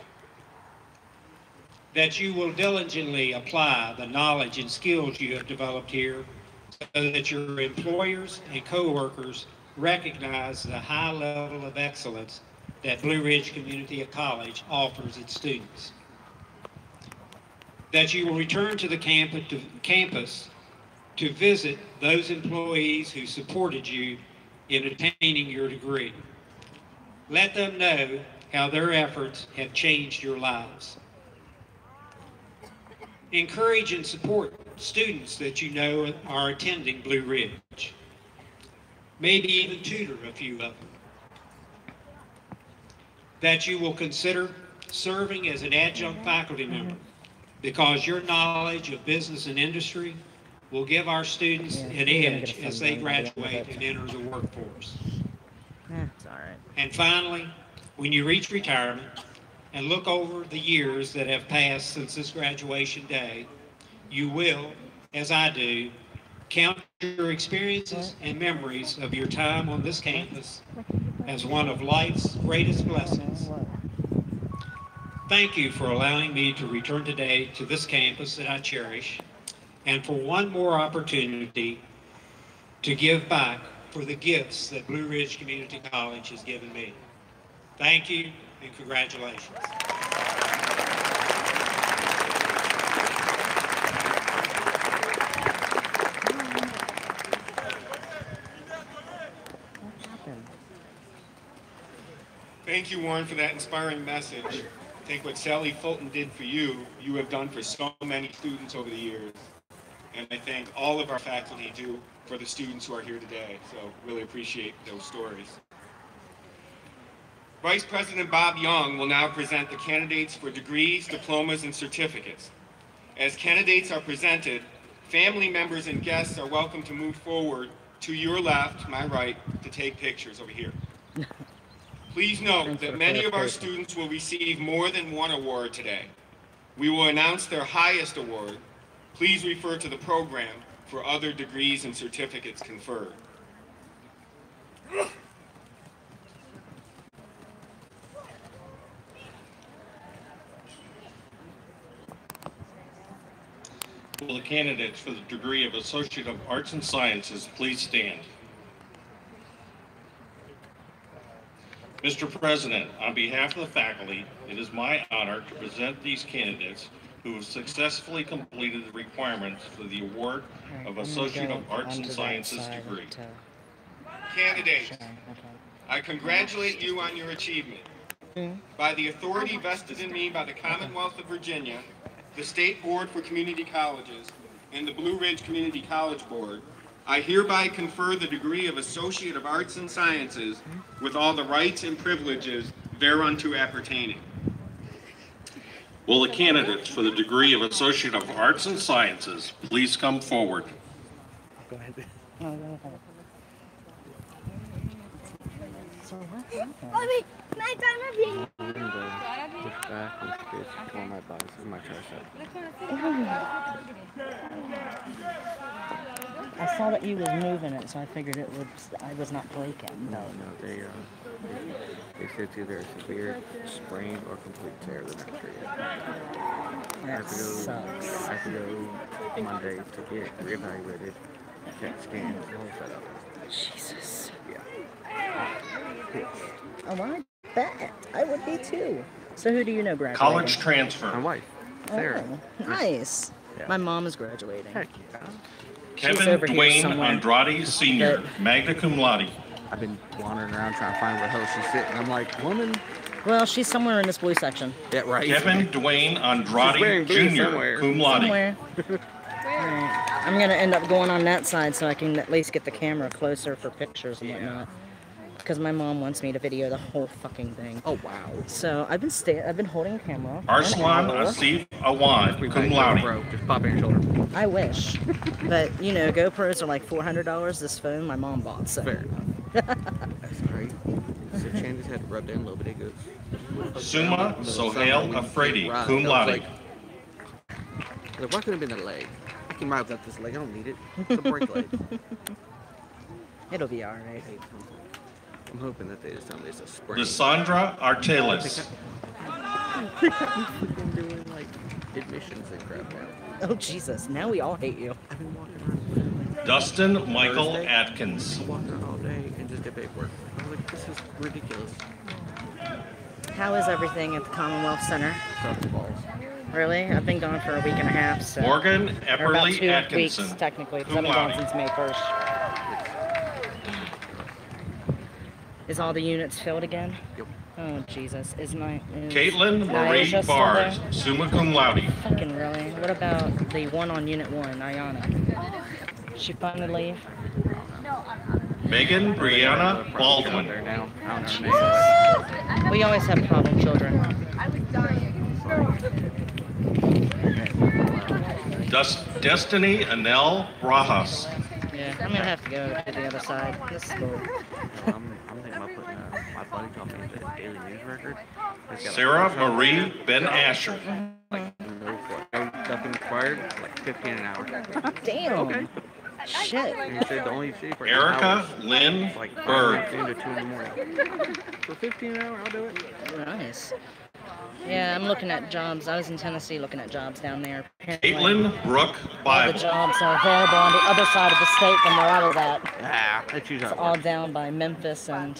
Speaker 2: That you will diligently apply the knowledge and skills you have developed here so that your employers and co-workers recognize the high level of excellence that Blue Ridge Community College offers its students. That you will return to the campus to visit those employees who supported you in attaining your degree. Let them know how their efforts have changed your lives. Encourage and support students that you know are attending Blue Ridge. Maybe even tutor a few of them. That you will consider serving as an adjunct faculty member, because your knowledge of business and industry will give our students an edge as they graduate and enter the workforce.
Speaker 1: It's all right.
Speaker 2: And finally, when you reach retirement and look over the years that have passed since this graduation day, you will, as I do, count your experiences and memories of your time on this campus as one of life's greatest blessings. Thank you for allowing me to return today to this campus that I cherish, and for one more opportunity to give back for the gifts that Blue Ridge Community College has given me. Thank you and congratulations.
Speaker 5: Thank you, Warren, for that inspiring message. I think what Sally Fulton did for you, you have done for so many students over the years. And I think all of our faculty do for the students who are here today. So really appreciate those stories. Vice President Bob Young will now present the candidates for degrees, diplomas, and certificates. As candidates are presented, family members and guests are welcome to move forward to your left, my right, to take pictures over here. Please note that many of our students will receive more than one award today. We will announce their highest award. Please refer to the program for other degrees and certificates conferred.
Speaker 4: Will the candidates for the degree of Associate of Arts and Sciences please stand? Mr. President, on behalf of the faculty, it is my honor to present these candidates who have successfully completed the requirements for the award of Associate of Arts and Sciences degree.
Speaker 5: Candidates, I congratulate you on your achievement. By the authority vested in me by the Commonwealth of Virginia, the State Board for Community Colleges, and the Blue Ridge Community College Board, I hereby confer the degree of Associate of Arts and Sciences with all the rights and privileges thereunto appertaining.
Speaker 4: Will the candidates for the degree of Associate of Arts and Sciences please come forward?
Speaker 1: Go ahead. I saw that you was moving it, so I figured it would. I was not breaking.
Speaker 9: No, they said it's either a severe sprain or complete tear of the neck tree.
Speaker 1: That sucks.
Speaker 9: I have to go Monday to get reevaluated, CAT scan, the whole setup.
Speaker 1: Jesus.
Speaker 9: Yeah.
Speaker 1: Oh, I bet. I would be too. So who do you know graduating?
Speaker 4: College transfer.
Speaker 9: My wife, Sarah.
Speaker 1: Oh, nice.
Speaker 9: Yeah.
Speaker 1: My mom is graduating.
Speaker 9: Heck yeah.
Speaker 4: Kevin
Speaker 1: over here
Speaker 4: Dwayne
Speaker 1: somewhere.
Speaker 4: Andrade Sr.,
Speaker 1: But-
Speaker 4: magna cum laude.
Speaker 9: I've been wandering around trying to find where the hell she's sitting. I'm like, woman.
Speaker 1: Well, she's somewhere in this blue section.
Speaker 9: Yeah, right.
Speaker 4: Kevin Dwayne
Speaker 9: She's wearing
Speaker 4: Andrade
Speaker 9: blue
Speaker 4: Jr.,
Speaker 9: somewhere.
Speaker 4: cum laude.
Speaker 1: Somewhere. Alright. I'm gonna end up going on that side so I can at least get the camera closer for pictures and whatnot. Because my mom wants me to video the whole fucking thing.
Speaker 9: Oh, wow.
Speaker 1: So I've been holding a camera. for an
Speaker 4: Arslan
Speaker 1: hour.
Speaker 4: Asif Awan,
Speaker 9: We
Speaker 4: cum
Speaker 9: might go,
Speaker 4: laude.
Speaker 9: bro. Just pop in your shoulder.
Speaker 1: I wish. But, you know, GoPros are like $400. This phone my mom bought, so.
Speaker 9: Fair enough. That's great. So Chan just had to rub down a little bit. It goes.
Speaker 4: Summa Sohail Afridi, cum laude.
Speaker 9: Like, why couldn't have been the leg? I can ride without this leg. I don't need it. It's a brake leg.
Speaker 1: It'll be alright.
Speaker 9: I'm hoping that they just tell me it's a sprain.
Speaker 4: Lysandra Artelis.
Speaker 9: They got me freaking doing like admissions and crap now.
Speaker 1: Oh, Jesus. Now we all hate you.
Speaker 9: I've been walking around.
Speaker 4: Dustin Michael
Speaker 9: Thursday,
Speaker 4: Atkins.
Speaker 9: I walked around all day and just did paperwork. I was like, this is ridiculous.
Speaker 1: How is everything at the Commonwealth Center?
Speaker 9: Sucks balls.
Speaker 1: Really? I've been gone for a week and a half, so.
Speaker 4: Morgan
Speaker 1: Or about
Speaker 4: Epperly
Speaker 1: 2
Speaker 4: Atkinson.
Speaker 1: weeks, technically, because
Speaker 4: cum
Speaker 1: I've been gone
Speaker 4: laude.
Speaker 1: since May 1st. Is all the units filled again?
Speaker 9: Yep.
Speaker 1: Oh, Jesus. Is
Speaker 4: Caitlin Marie
Speaker 1: Nyasha still
Speaker 4: Bars,
Speaker 1: there?
Speaker 4: summa cum laude.
Speaker 1: Fucking really? What about the one on Unit 1, Ayana? She finally leave?
Speaker 4: Megan Brianna Baldwin.
Speaker 9: There now. I don't know her name.
Speaker 1: We always have problem children.
Speaker 4: Destiny Anel Brajas.
Speaker 1: Yeah, I'm gonna have to go to the other side. This school.
Speaker 9: I'm thinking about putting my buddy told me the Daily News Record. It's got,
Speaker 4: Sarah
Speaker 9: like,
Speaker 4: Marie Ben Asher.
Speaker 9: like nothing required, like 15 an hour.
Speaker 1: Damn.
Speaker 9: Okay.
Speaker 1: Shit.
Speaker 9: And he said the only fee for
Speaker 4: Erica Lynn
Speaker 9: like
Speaker 4: Berg.
Speaker 9: 9 to 2 in the morning. For 15 an hour, I'll do it.
Speaker 1: Nice. Yeah, I'm looking at jobs. I was in Tennessee looking at jobs down there. Apparently,
Speaker 4: Caitlin Brooke
Speaker 1: all the
Speaker 4: Bible.
Speaker 1: jobs are available on the other side of the state than where I was at.
Speaker 9: Ah, that's usually
Speaker 1: It's
Speaker 9: how it
Speaker 1: all
Speaker 9: works.
Speaker 1: down by Memphis and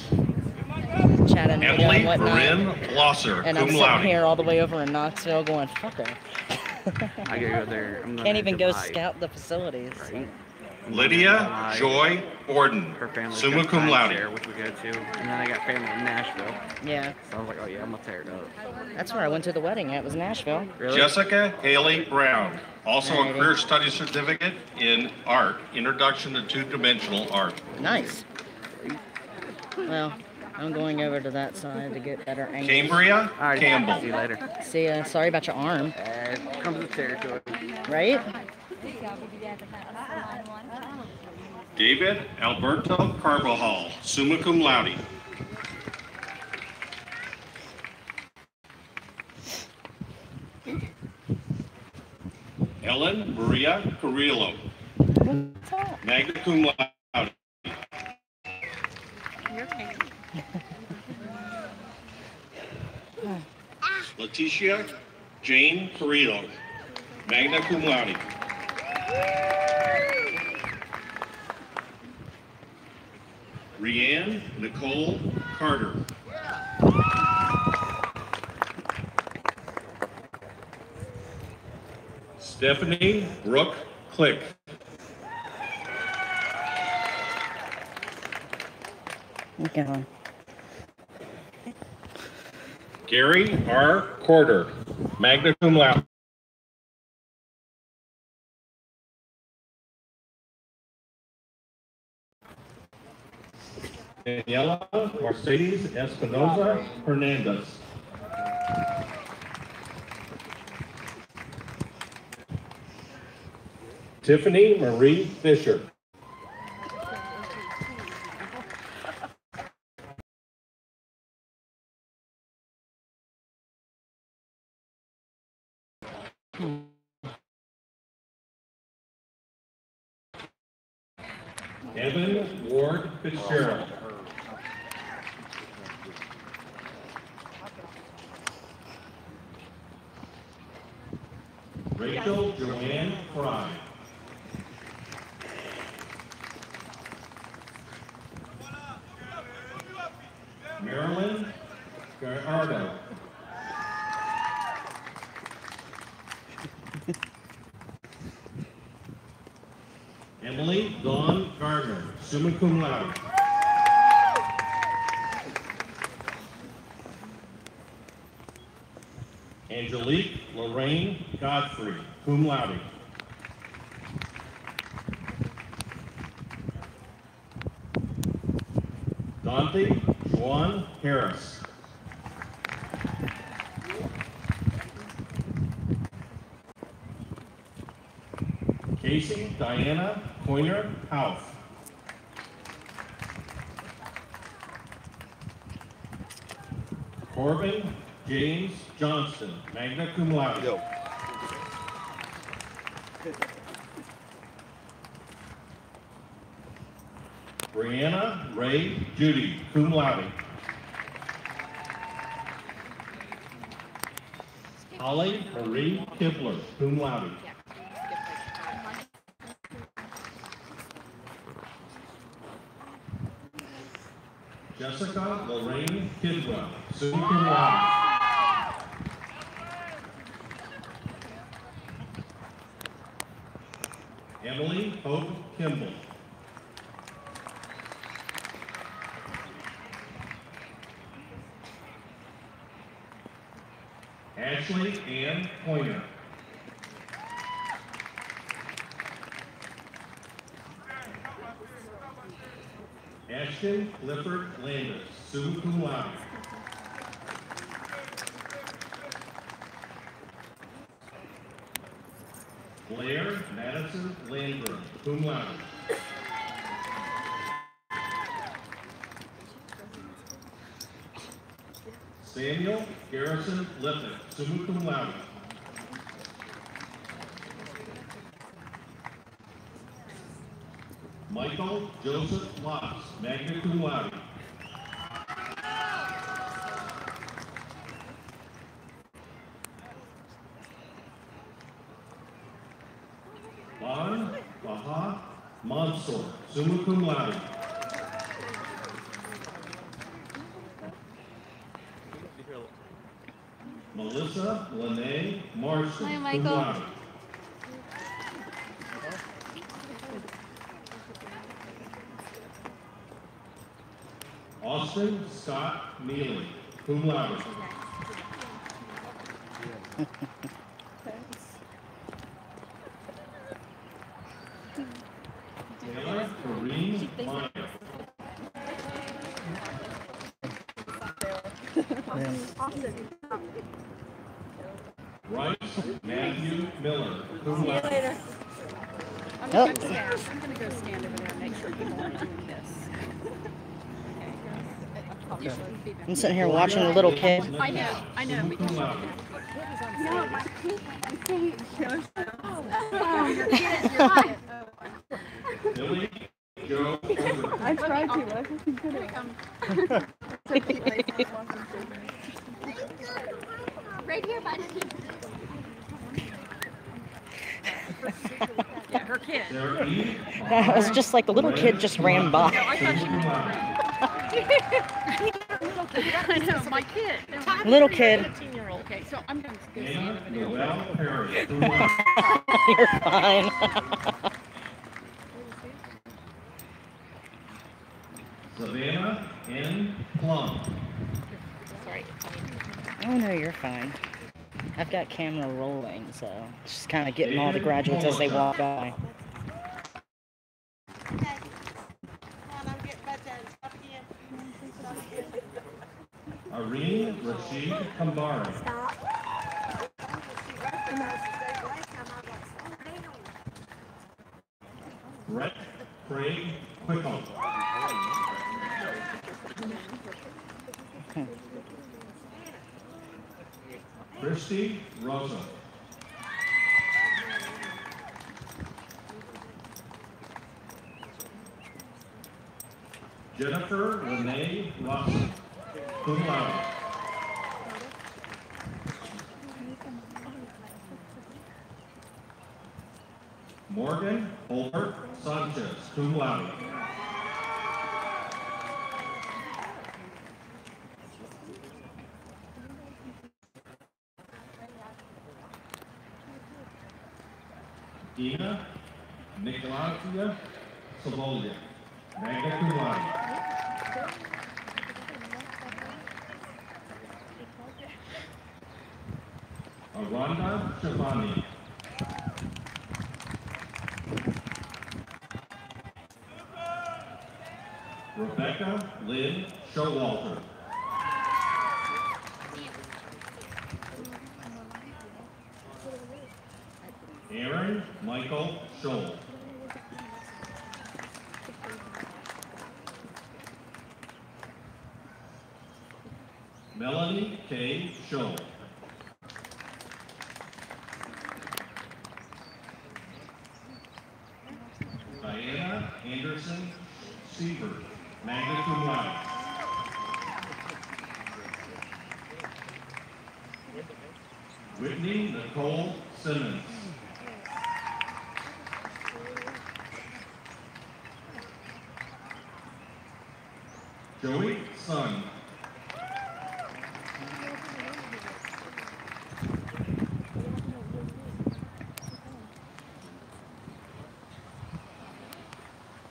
Speaker 1: Chattanooga
Speaker 4: Emily
Speaker 1: and whatnot.
Speaker 4: Bryn Blosser,
Speaker 1: And I'm
Speaker 4: cum
Speaker 1: sitting
Speaker 4: laude.
Speaker 1: here all the way over in Knoxville going, fuck her.
Speaker 9: I gotta go there. I'm
Speaker 1: Can't even go
Speaker 9: July,
Speaker 1: scout the facilities.
Speaker 9: Right?
Speaker 4: Lydia Joy Borden,
Speaker 9: Her family's
Speaker 4: summa
Speaker 9: got
Speaker 4: cum laude.
Speaker 9: timeshare, which we go to. And then I got family in Nashville.
Speaker 1: Yeah,
Speaker 9: So I was like, oh yeah, I'm gonna tear it up.
Speaker 1: that's where I went to the wedding at, was Nashville.
Speaker 9: Really?
Speaker 4: Jessica Haley Brown, also a
Speaker 1: Alrighty.
Speaker 4: career study certificate in art, Introduction to Two-Dimensional Art.
Speaker 1: Nice. Well, I'm going over to that side to get better angles.
Speaker 4: Cambria
Speaker 9: All right, see
Speaker 4: Campbell,
Speaker 9: you later.
Speaker 1: See ya. Sorry about your arm.
Speaker 9: Comes with territory.
Speaker 1: Right?
Speaker 4: David Alberto Carvajal, summa cum laude. Ellen Maria Carrillo,
Speaker 1: What's that?
Speaker 4: magna cum laude. Leticia Jane Carrillo, magna cum laude. Rianne Nicole Carter. Stephanie Brooke Click.
Speaker 1: Okay.
Speaker 4: Gary R. Corder, magna cum laude. Daniela Mercedes Espinoza Hernandez. Tiffany Marie Fisher. Evan Ward Fitzgerald. Rachel Joanne Fry. Marilyn Garardo. Emily Dawn Gardner, summa cum laude. Angelique Lorraine Godfrey, cum laude. Dante Juan Harris. Casey Diana Coiner Houff. Corbin James Johnston, magna cum laude. Brianna Ray Judy, cum laude. Holly Marie Kibler, cum laude. Jessica Lorraine Kidwell, summa cum laude. Emily Hope Kimball. Ashley Ann Pointer. Ashton Clifford Landis, summa cum laude. Blair Madison Landrum, cum laude. Samuel Garrison Lippitt, summa cum laude. Michael Joseph Lotz, magna cum laude. Bon Baha Mansour, summa cum laude. Melissa Lene Marston,
Speaker 3: Hi,
Speaker 4: cum
Speaker 3: Michael.
Speaker 4: laude. Austin Scott Neely, cum laude. Taylor Kareem Meyer. Bryce Matthew Miller, cum laude.
Speaker 3: I'm
Speaker 1: Oh.
Speaker 3: gonna go stand over there and make sure people aren't doing this.
Speaker 1: I'm sitting here watching a little kid.
Speaker 3: I know. We
Speaker 4: Cum
Speaker 3: can
Speaker 4: laude.
Speaker 3: No, my kid shows Oh, your kid, your kid.
Speaker 4: Billy Joe Overton.
Speaker 3: I tried to, I fucking couldn't. Right here, buddy. Yeah, her kid.
Speaker 4: Sarah E.
Speaker 1: It was just like the little kid just ran by.
Speaker 3: I know, my kid.
Speaker 1: Little kid.
Speaker 3: 15-year-old. Okay, so I'm going to go stand
Speaker 4: Anna
Speaker 3: over there.
Speaker 4: Noel Perry, cum laude.
Speaker 1: You're fine.
Speaker 4: Savannah N. Plum.
Speaker 3: Sorry.
Speaker 1: Oh no, you're fine. I've got camera rolling, so just kind of getting all the graduates as they walk by.
Speaker 4: Irene Rashid Kambari. Brett Craig Quickle. Christy Rosa. Jennifer Renee Lawson, cum laude. Morgan Holbert Sanchez, cum laude. Dina Nicolasia Savolia, magna cum laude. Aranda Shabani. Rebecca Lynn Showalter. Aaron Michael Scholl. Melanie K. Scholl. Diana Anderson Siebert, magna cum laude. Whitney Nicole Simmons. Joey Sun.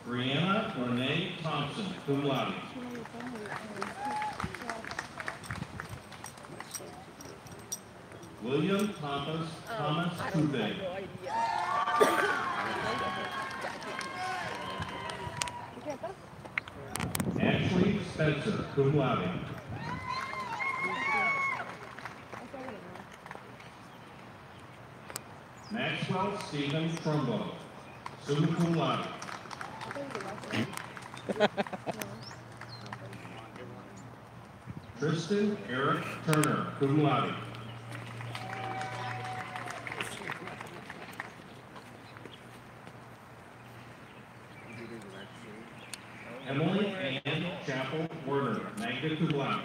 Speaker 4: Brianna Renee Thompson, cum laude. William Thomas Couve. Ashley Spencer, cum laude. Maxwell Stephen Trumbo, summa cum laude. Tristan Eric Turner, cum laude. Emily Ann Chapel Werner, magna cum laude.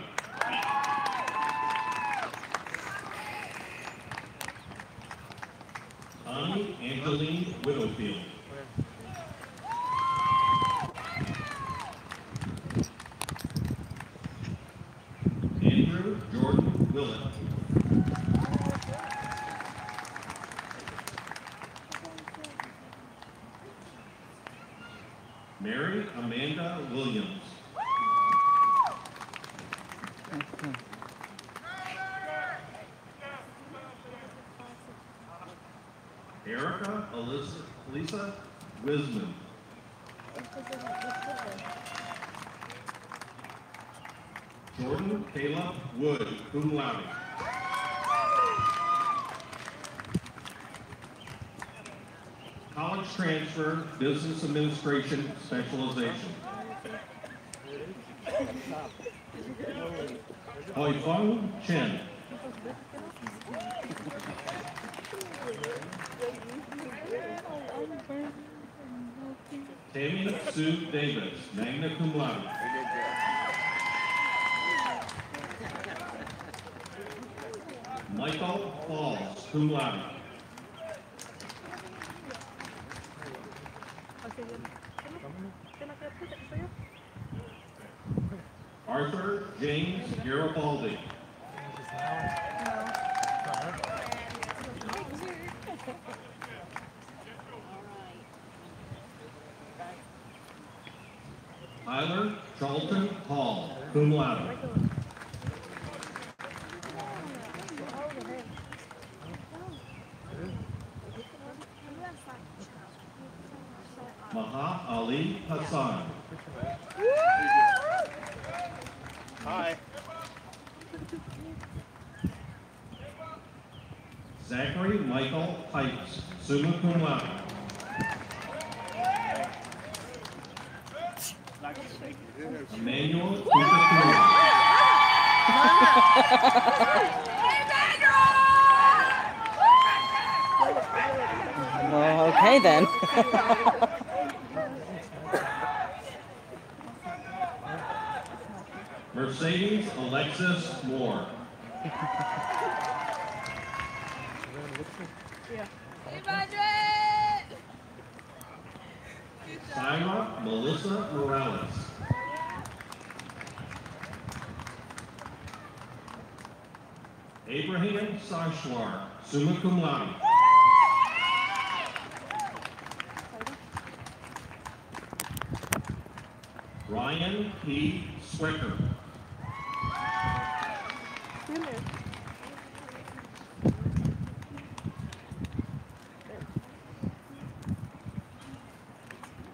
Speaker 4: Connie Angeline Widowfield. Andrew Jordan Willett. Mary Amanda Williams. Erica Lisa Wisman. Jordan Caleb Wood, cum laude. College transfer, business administration specialization. Hoifeng Chen. Tammy Sue Davis, magna cum laude. Michael Falls, cum laude. Arthur James Garibaldi. Tyler Charlton Hall, cum laude. Maha Ali Hassan.
Speaker 5: Hi.
Speaker 4: Zachary Michael Pipes, summa cum laude. Emmanuel Cooper.
Speaker 1: Well, okay then.
Speaker 4: Mercedes Alexis Moore. Syra Melissa Morales. Abraham Sashwar, summa cum laude. Ryan P. Swicker.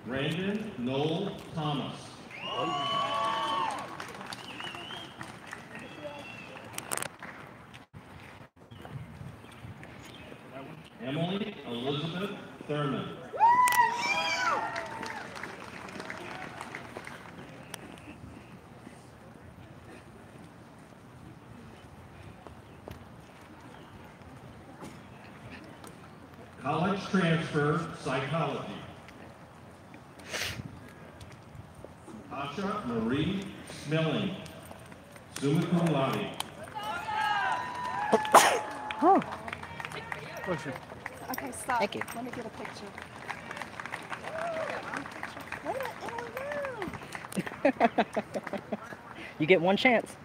Speaker 4: Brandon Noel Thomas. Emily Elizabeth Thurman. College transfer psychology. Tasha Marie Smelling, summa cum laude.
Speaker 1: Oh.
Speaker 3: Okay, stop.
Speaker 1: Thank you.
Speaker 3: Let me get a picture.
Speaker 1: You get one chance.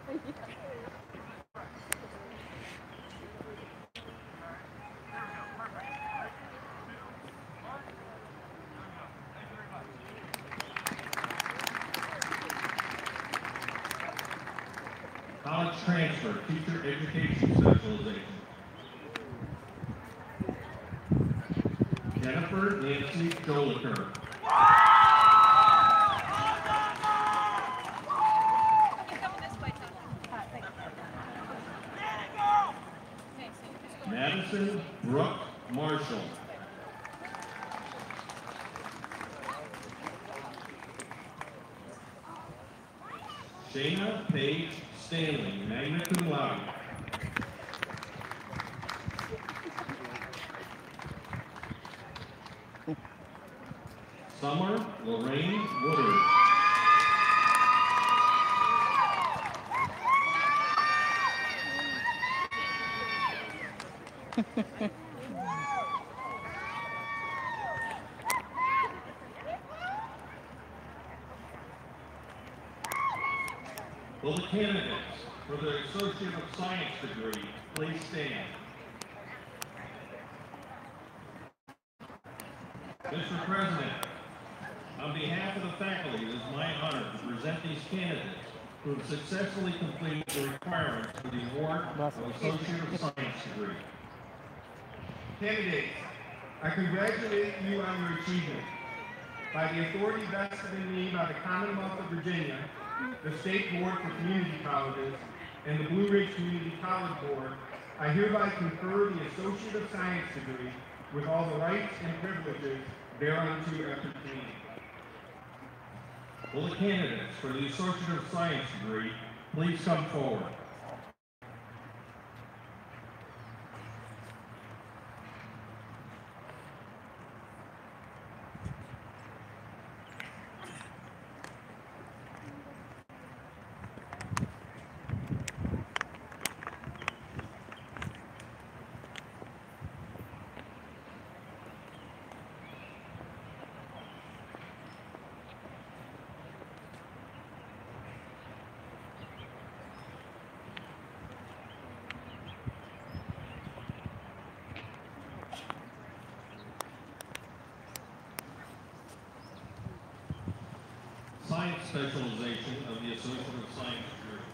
Speaker 4: College transfer, teacher education specialization. Jennifer Nancy Joliker. Madison Brooke Marshall. Shayna Paige Stanley, magna cum laude. Summer Lorraine Woodard. Will the candidates for the Associate of Science degree please stand? Mr. President, on behalf of the faculty, it is my honor to present these candidates who have successfully completed the requirements for the award of Associate of Science degree.
Speaker 5: Candidates, I congratulate you on your achievement. By the authority vested in me by the Commonwealth of Virginia, the State Board for Community Colleges, and the Blue Ridge Community College Board, I hereby confer the Associate of Science degree with all the rights and privileges thereunto appertaining.
Speaker 4: Will the candidates for the Associate of Science degree please come forward? Science specialization of the Associate of Science degree.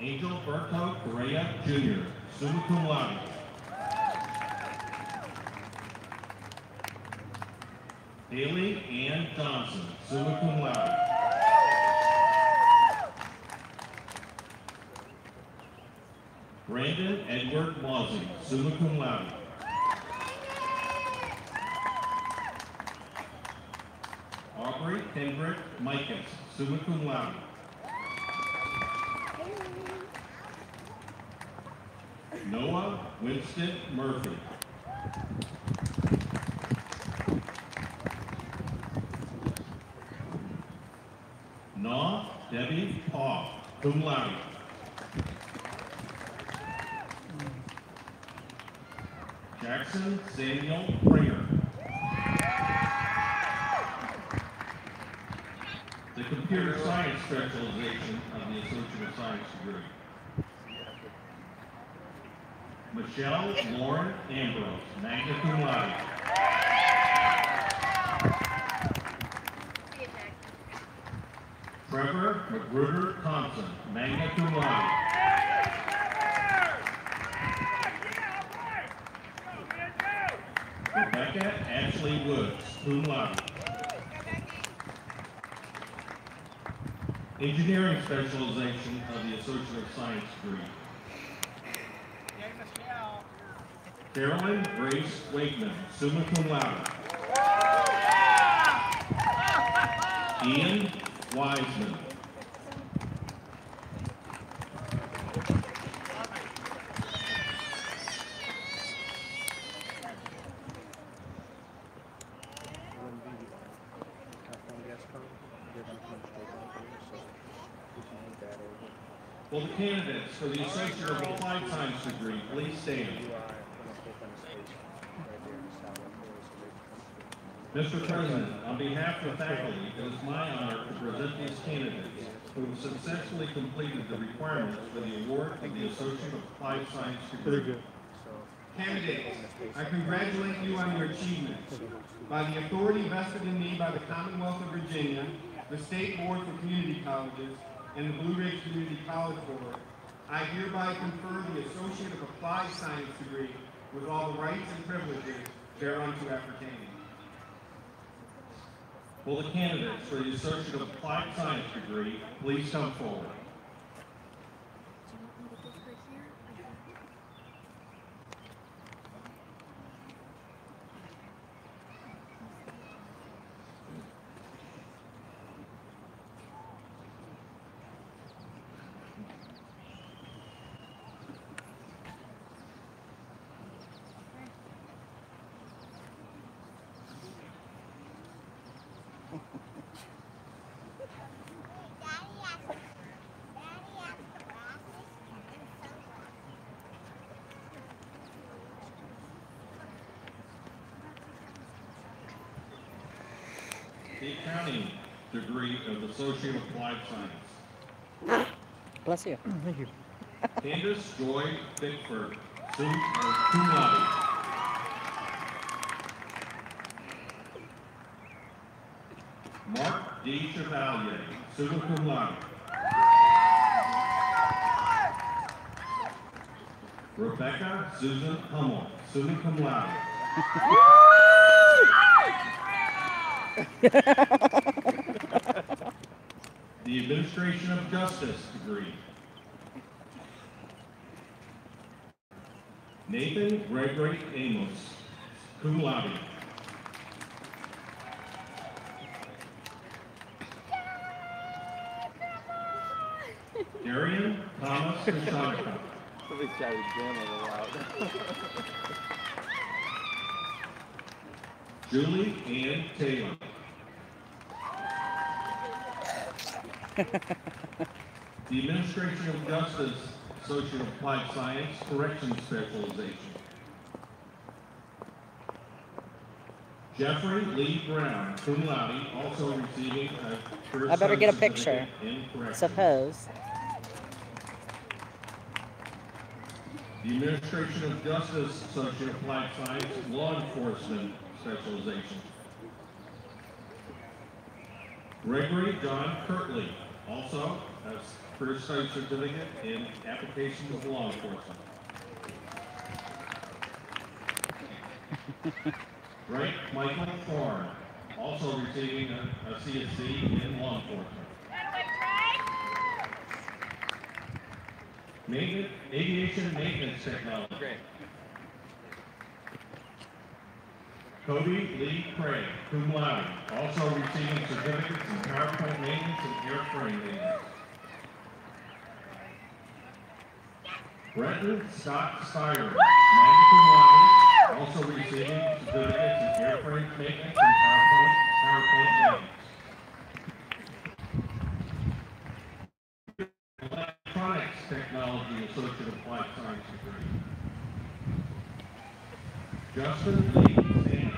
Speaker 4: Angel Berto Correa Jr., summa cum laude. Haley Ann Johnson, summa cum laude. Brandon Edward Mozzie, summa cum laude. Aubrey Kendrick Micus, summa cum laude. Noah Winston Murphy. Nah Debbie Paul, cum laude. Jackson Samuel Pringer. The Computer Science specialization of the Associate of Science degree. Michelle Lauren Ambrose, magna cum laude. Trevor Magruder Thompson, magna cum laude. Rebecca Ashley Woods, cum laude. Engineering specialization of the Associate of Science degree. Carolyn Grace Wakeman, summa cum laude. Ian Wiseman. Will the candidates for the Associate of Applied Science degree please stand? Mr. President, on behalf of the faculty, it is my honor to present these candidates who have successfully completed the requirements for the award of the Associate of Applied Science degree.
Speaker 5: Candidates, I congratulate you on your achievements. By the authority vested in me by the Commonwealth of Virginia, the State Board for Community Colleges, and the Blue Ridge Community College Board, I hereby confer the Associate of Applied Science degree
Speaker 4: with all the rights and privileges thereunto appertaining. Will the candidates for the Associate of Applied Science degree please come forward? The accounting degree of Associate of Applied Science.
Speaker 1: Bless you. Thank you.
Speaker 4: Candace Joy Bickford, cum laude. Mark D. Chevalier, summa cum laude. Rebecca Susan Hummel, summa cum laude. The Administration of Justice degree. Nathan Gregory Amos, cum laude. Darian Thomas Kashanika.
Speaker 9: Somebody shouted Jim a little loud.
Speaker 4: Julie Ann Taylor. The Administration of Justice, Associate of Applied Science, Corrections Specialization. Jeffrey Lee Brown, cum laude, also receiving a first
Speaker 1: I better get a
Speaker 4: certificate
Speaker 1: picture.
Speaker 4: in corrections.
Speaker 1: Suppose.
Speaker 4: The Administration of Justice, Associate of Applied Science, Law Enforcement Specialization. Gregory John Kirtley, also has first study certificate in applications of law enforcement. Wright Michael Thorne, also receiving a CSC in law enforcement. Aviation Maintenance Technology. Cody Lee Craig, cum laude, also receiving certificates in PowerPoint maintenance and airframe maintenance. Brenton Scott Steyer, magna cum laude, also receiving certificates in airframe maintenance and PowerPoint maintenance. Electronics Technology Associate of Applied Science degree. Justin Lee Sands.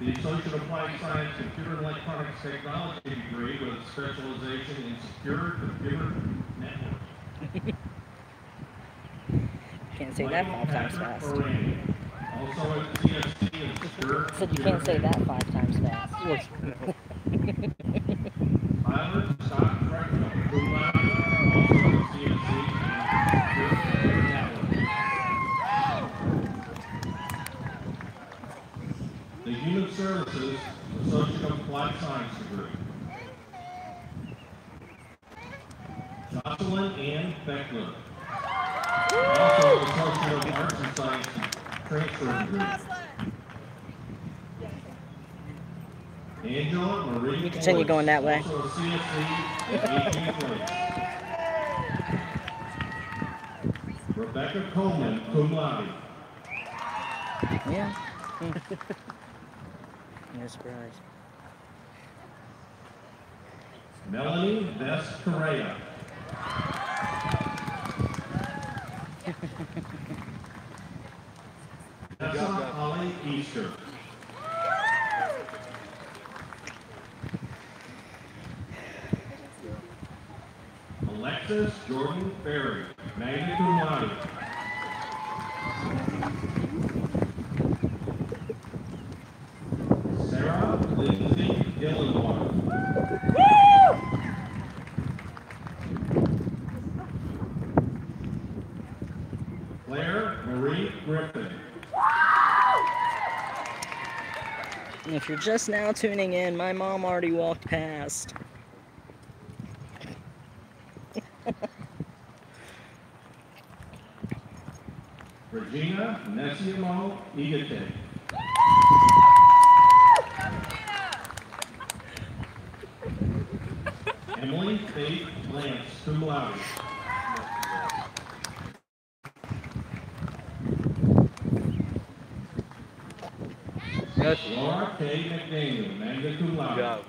Speaker 4: The Associate of Applied Science Computer and Electronics Technology degree with specialization in secure computer networks.
Speaker 1: Can't say that 5 times fast.
Speaker 4: Also at CSC in secure.
Speaker 1: Said you can't say that 5 times fast. Yes.
Speaker 4: Tyler Scott Franklin, cum laude, also at CSC in secure computer networks. The Human Services Associate of Applied Science degree. Jocelyn Ann Beckler, also Associate of Arts and Science transfer degree. Angela Marie.
Speaker 1: You continue going that way.
Speaker 4: Also a CSC in 18th grade. Rebecca Coleman, cum laude.
Speaker 1: Yeah. No surprise.
Speaker 4: Melanie Vest Correa. Tessa Holly Easter. Alexis Jordan Berry, magna cum laude. Sarah Lindsay Gillenwater. Claire Marie Griffin.
Speaker 1: And if you're just now tuning in, my mom already walked past.
Speaker 4: Regina Nessimo Igate. Emily Faith Lance, cum laude.
Speaker 9: Yes.
Speaker 4: Laura K. McDaniel, magna cum laude.
Speaker 9: Go.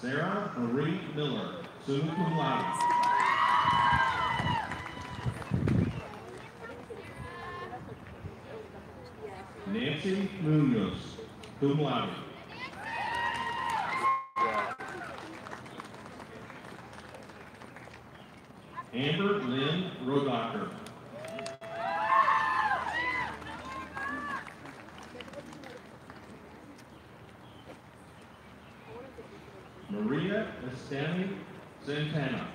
Speaker 4: Sarah Marie Miller, summa cum laude. Nancy Munoz, cum laude. Amber Lynn Rodocker. Maria Estani Santana.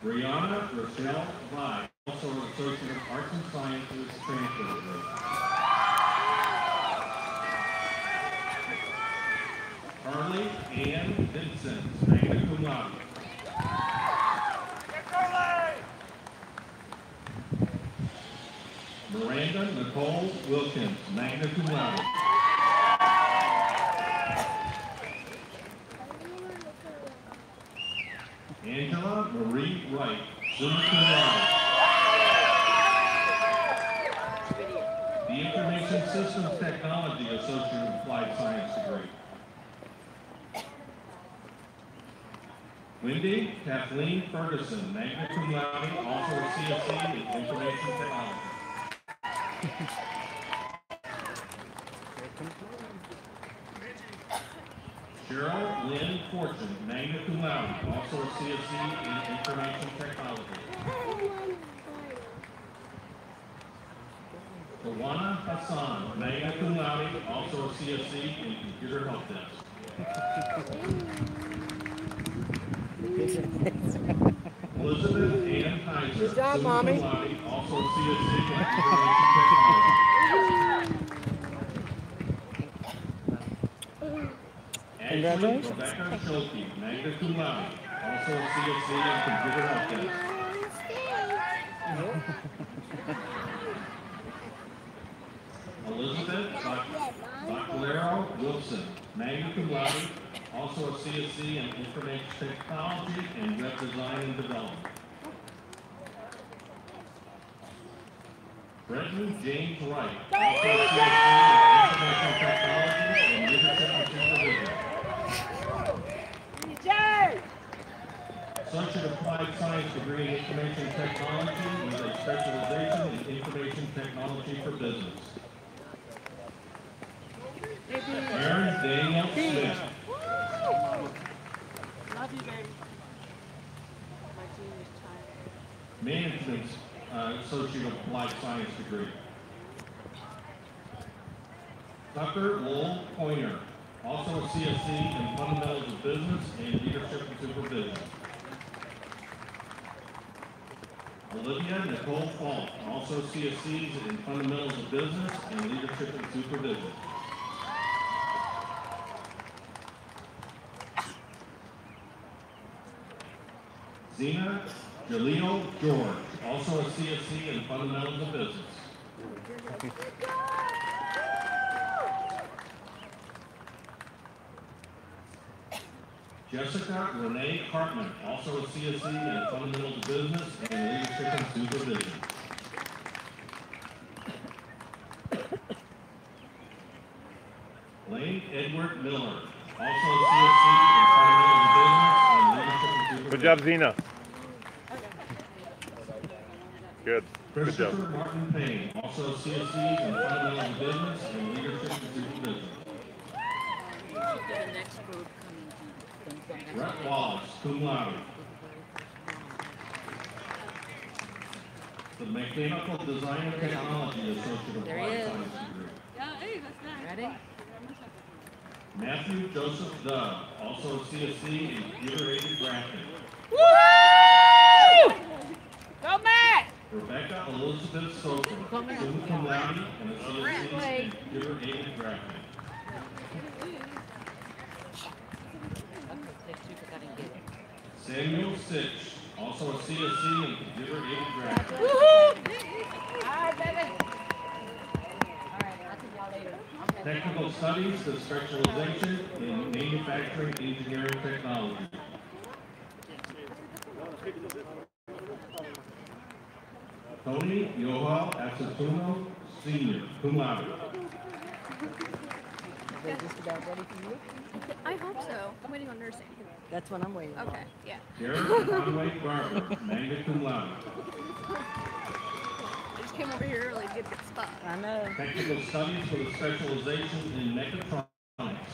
Speaker 4: Brianna Rochelle Vi, also an Associate of Arts and Sciences, Transfer Group. Carly Ann Vincent, magna cum laude. Miranda Nicole Wilkins, magna cum laude. Angela Marie Wright, summa cum laude. The Information Systems Technology Associate of Applied Science degree. Wendy Kathleen Ferguson, magna cum laude, also a CSC in Information Technology. Cheryl Lynn Fortune, magna cum laude, also a CSC in Information Technology. Tawana Hassan, magna cum laude, also a CSC in Computer Help Desk. Elizabeth Ann Kaiser,
Speaker 1: Good job,
Speaker 4: summa
Speaker 1: Mommy.
Speaker 4: cum laude, also a CSC in Information Technology. Ashley
Speaker 1: Congratulations.
Speaker 4: Rebecca Schulte, magna cum laude, also a CSC in Computer Help Desk. Elizabeth Bacalero Wilson, magna cum laude, also a CSC in Information Technology and Web Design and Development. Brenton James Wright, also a CSC in Information Technology and Leadership and Supervision. Associate Applied Science degree in Information Technology with a specialization in Information Technology for Business. Aaron Daniel Smith.
Speaker 3: Love you, baby. My junior's tired.
Speaker 4: Management Associate of Applied Science degree. Tucker Lowell Pointer, also a CSC in Fundamentals of Business and Leadership and Supervision. Olivia Nicole Falk, also CSCs in Fundamentals of Business and Leadership and Supervision. Zena Jaleel George, also a CSC in Fundamentals of Business. Jessica Renee Hartman, also a CSC in Fundamentals of Business and Leadership and Supervision. Lane Edward Miller, also a CSC in Fundamentals of Business and Leadership and Supervision.
Speaker 10: Good job, Zena. Good. Good
Speaker 4: Christopher
Speaker 10: job.
Speaker 4: Martin Payne, also CSC in Fundamentals of Business and Leadership and Supervision.
Speaker 3: The next group coming in.
Speaker 4: Brett Wallace, cum laude. the Mechanical Design and Technology Associate of
Speaker 1: There he
Speaker 4: Applied
Speaker 1: is.
Speaker 4: Science degree.
Speaker 3: Yeah, hey, that's nice.
Speaker 1: Ready?
Speaker 4: Matthew Joseph Dove, also CSC in computer-aided drafting.
Speaker 3: Woo! Go, Matt!
Speaker 4: Rebecca Elizabeth Sosa, summa cum laude and a CSC in computer-aided drafting. Samuel Sitch, also a CSC in computer-aided drafting.
Speaker 3: Woohoo! Hi, baby.
Speaker 4: Technical Studies with specialization in manufacturing engineering technology. Tony Yoel Acetuno, Senior, cum laude.
Speaker 1: Are they just about ready for you?
Speaker 3: I hope so. I'm waiting on nursing.
Speaker 1: That's what I'm waiting for.
Speaker 3: Okay, yeah.
Speaker 4: Garrett Conway Barber, magna cum laude.
Speaker 3: I just came over here early to get a good spot.
Speaker 1: I know.
Speaker 4: Technical Studies with a specialization in mechatronics.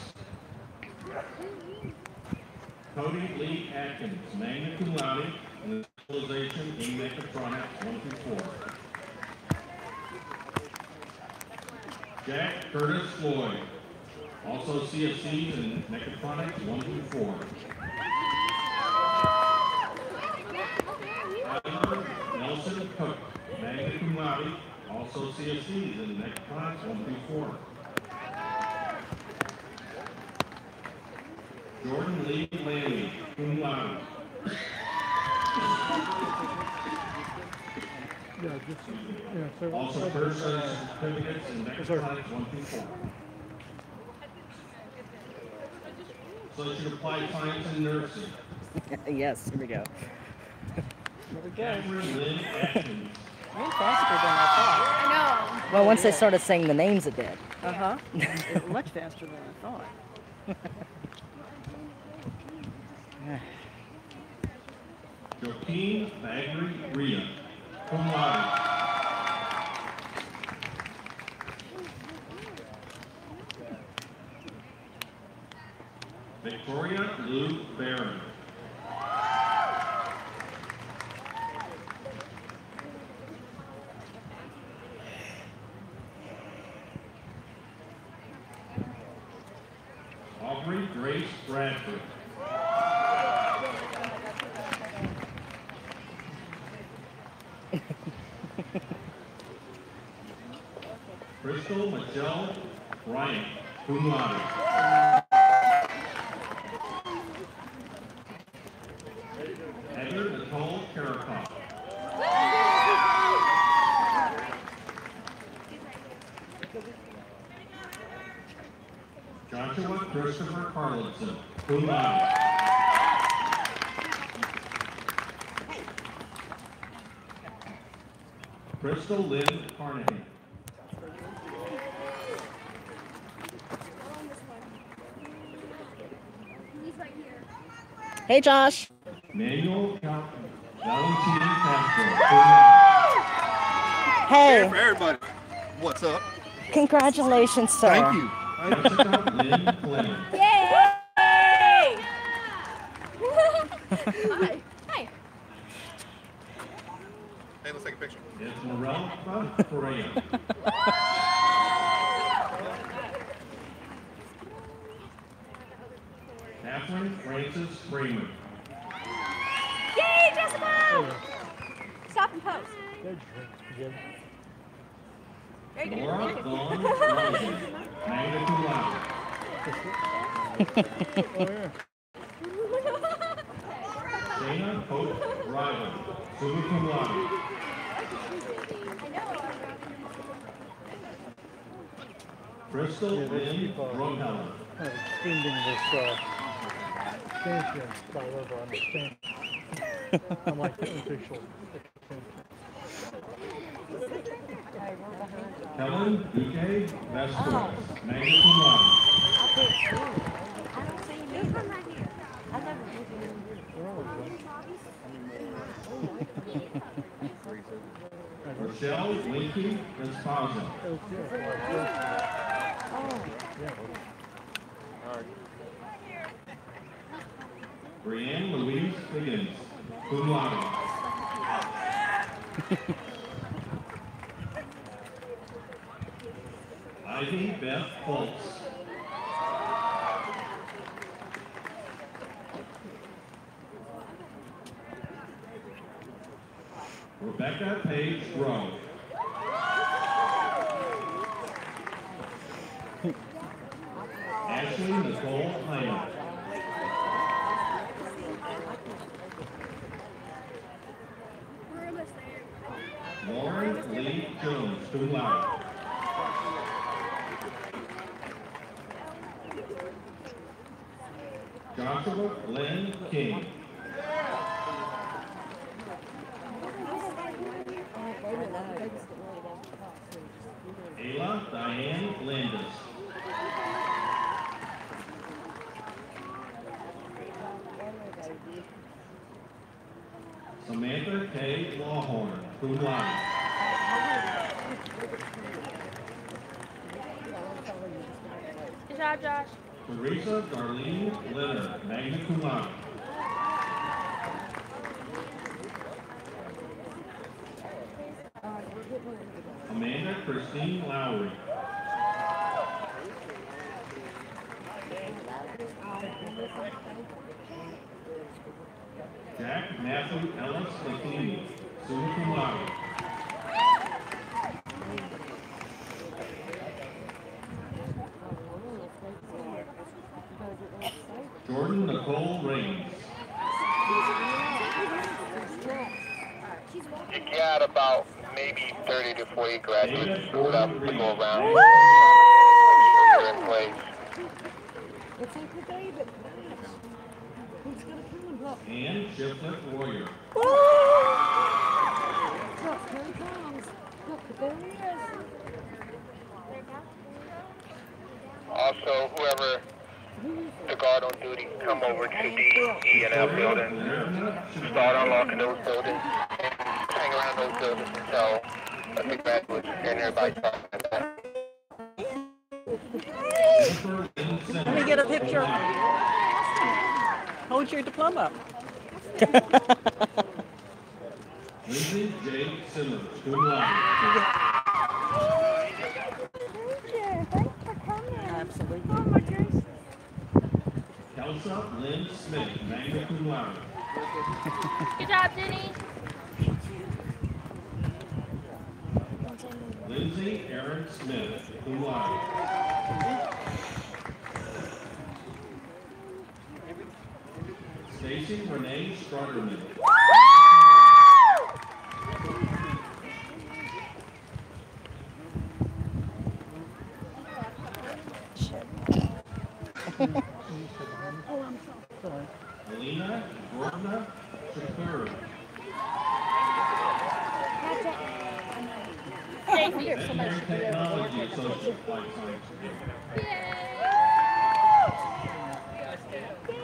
Speaker 4: Cody Lee Atkins, magna cum laude, and a specialization in mechatronics 1 through 4. Jack Curtis Floyd, also CFCs in mechatronics 1 through 4. Tyler Nelson Cook, magna cum laude, also CFCs in mechatronics 1 through 4. Jordan Lee Laney, cum laude. Also first certificates in mechatronics 1 through 4. Associate Applied Science and Nursing.
Speaker 1: Yes, here we go. Here we go.
Speaker 4: Catherine Lynn Atkins.
Speaker 1: Went faster than I thought.
Speaker 3: I know.
Speaker 1: Well, once they started saying the names, it did.
Speaker 11: Uh-huh. Much faster than I thought.
Speaker 4: Joaquin Bagri Ria, cum laude. Victoria Lou Barron. Aubrey Grace Bradford. Crystal Michelle Bryant, cum laude. Heather Nicole Karakoff. Joshua Christopher Carlinson, cum laude. Crystal Lynn Carnahan.
Speaker 1: Hey, Josh.
Speaker 4: Manuel Valentin Castro.
Speaker 1: Hey.
Speaker 12: For everybody. What's up?
Speaker 1: Congratulations, sir.
Speaker 12: Thank you.
Speaker 4: Jessica Lynn Flynn.
Speaker 3: Yay! Hi. Hi.
Speaker 12: Hey, let's take a picture.
Speaker 4: Esmeralda Correa. Catherine Francis Kramer.
Speaker 3: Yay, Jessica! Stop and pose. Very good.
Speaker 4: Laura Dawn Ryan, magna cum laude. Dana Hope Rival, summa cum laude. Crystal Lynn Brumheller.
Speaker 13: Extending this extension all over on the stand. I'm like the official extension.
Speaker 4: Helen Duque Vasquez, magna cum laude. Rochelle Linky Esposa. Brianne Louise Higgins, cum laude. Ivy Beth Foltz. Rebecca Page Grove. Ashley Nicole Hyman. Lauren Lee Jones, cum laude. Joshua Lynn King. Ayla Diane Landis. Samantha K. Lawhorn, cum laude.
Speaker 3: Good job, Josh.
Speaker 4: Teresa Darlene Leonard, magna cum laude. Amanda Christine Lowry. Jack Matthew Ellis Latini, summa cum laude. Jordan Nicole Raines.
Speaker 14: You got about maybe 30 to 40 graduates screwed up to go around. You're in place.
Speaker 11: It's Uncle David. Who's going to come and block?
Speaker 4: And Shiplet Warrior.
Speaker 11: Look, here he comes. Look, there he is.
Speaker 14: Also, whoever the guard on duty, come over to the E&F building, start unlocking those buildings, and hang around those buildings until the graduates and everybody starts like that.
Speaker 11: Let me get a picture. Hold your diploma.
Speaker 4: Lindsay J. Simmons, cum laude.
Speaker 3: Thanks for coming.
Speaker 11: Absolutely.
Speaker 3: Oh, my goodness.
Speaker 4: Kelsa Lynn Smith, magna cum laude.
Speaker 3: Good job, Jenny.
Speaker 4: Lindsay Aaron Smith, cum laude. Stacy Renee Strutterman. Alina Gordna Shakur. Veterinary Technology Associate Life Science.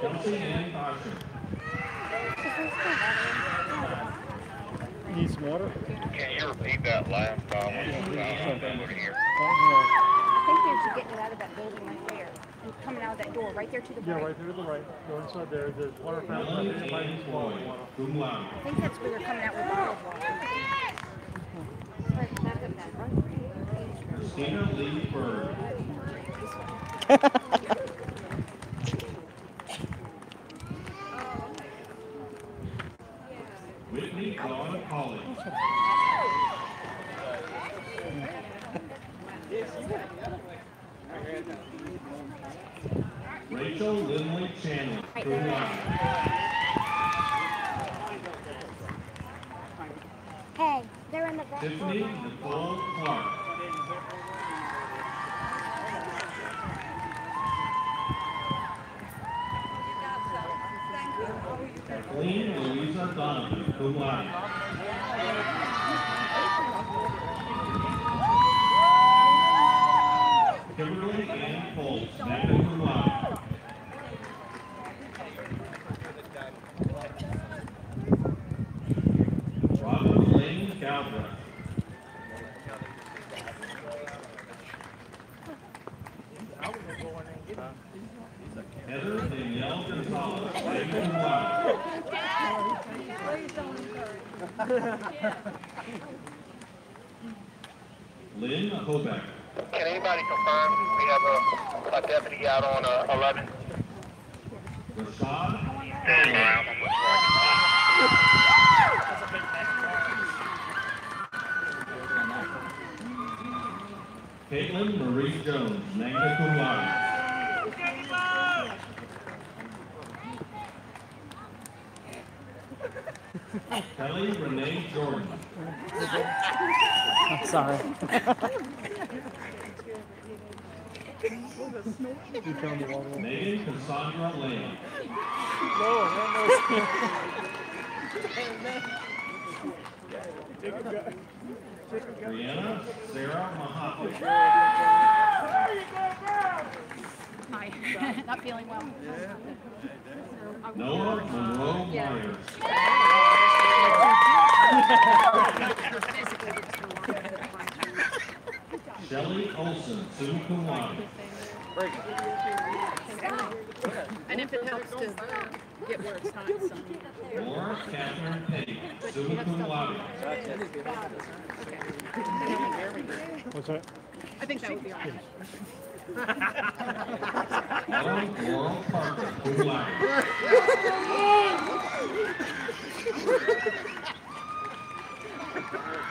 Speaker 4: Kelsey Ann Caution.
Speaker 13: Need some water?
Speaker 14: Can you repeat that last one over here?
Speaker 3: I think there's you getting out of that building right there. And coming out of that door right there to the
Speaker 13: Yeah,
Speaker 3: right.
Speaker 13: right there to the right. Go inside there. There's water fountain
Speaker 4: Melanie
Speaker 13: right there. By
Speaker 4: Ann
Speaker 13: the
Speaker 4: Floyd,
Speaker 13: water.
Speaker 4: cum laude.
Speaker 3: I think that's where they're coming out with bottled water.
Speaker 4: Christina Lee Bird. Whitney Dawn College. Rachel Lindley Chandler, cum laude.
Speaker 3: Hey, they're in the back.
Speaker 4: Tiffany Nicole Clark. Kathleen Louisa Donovan, cum laude. Kimberly Ann Foltz, magna cum laude. Robin Lane Galbraith. Heather Danielle Gonzalez, magna cum laude. Lynn Hobeck.
Speaker 14: Can anybody confirm we have a deputy out on 11?
Speaker 4: Rashad
Speaker 14: Standing around on what's
Speaker 4: Caitlin Marie Jones, magna cum laude. Kelly Renee Jordan.
Speaker 1: I'm sorry.
Speaker 4: Megan Cassandra Lamb. Brianna Sarah Mahaffey.
Speaker 3: Hi. Not feeling well.
Speaker 4: Noah Monroe Myers. Shelley Olson, summa cum laude.
Speaker 11: And if it helps to get where it's not something.
Speaker 4: Laura Catherine Pate, summa cum laude.
Speaker 13: What's that?
Speaker 11: I think that would be all right.
Speaker 4: Laurel Parker, cum laude.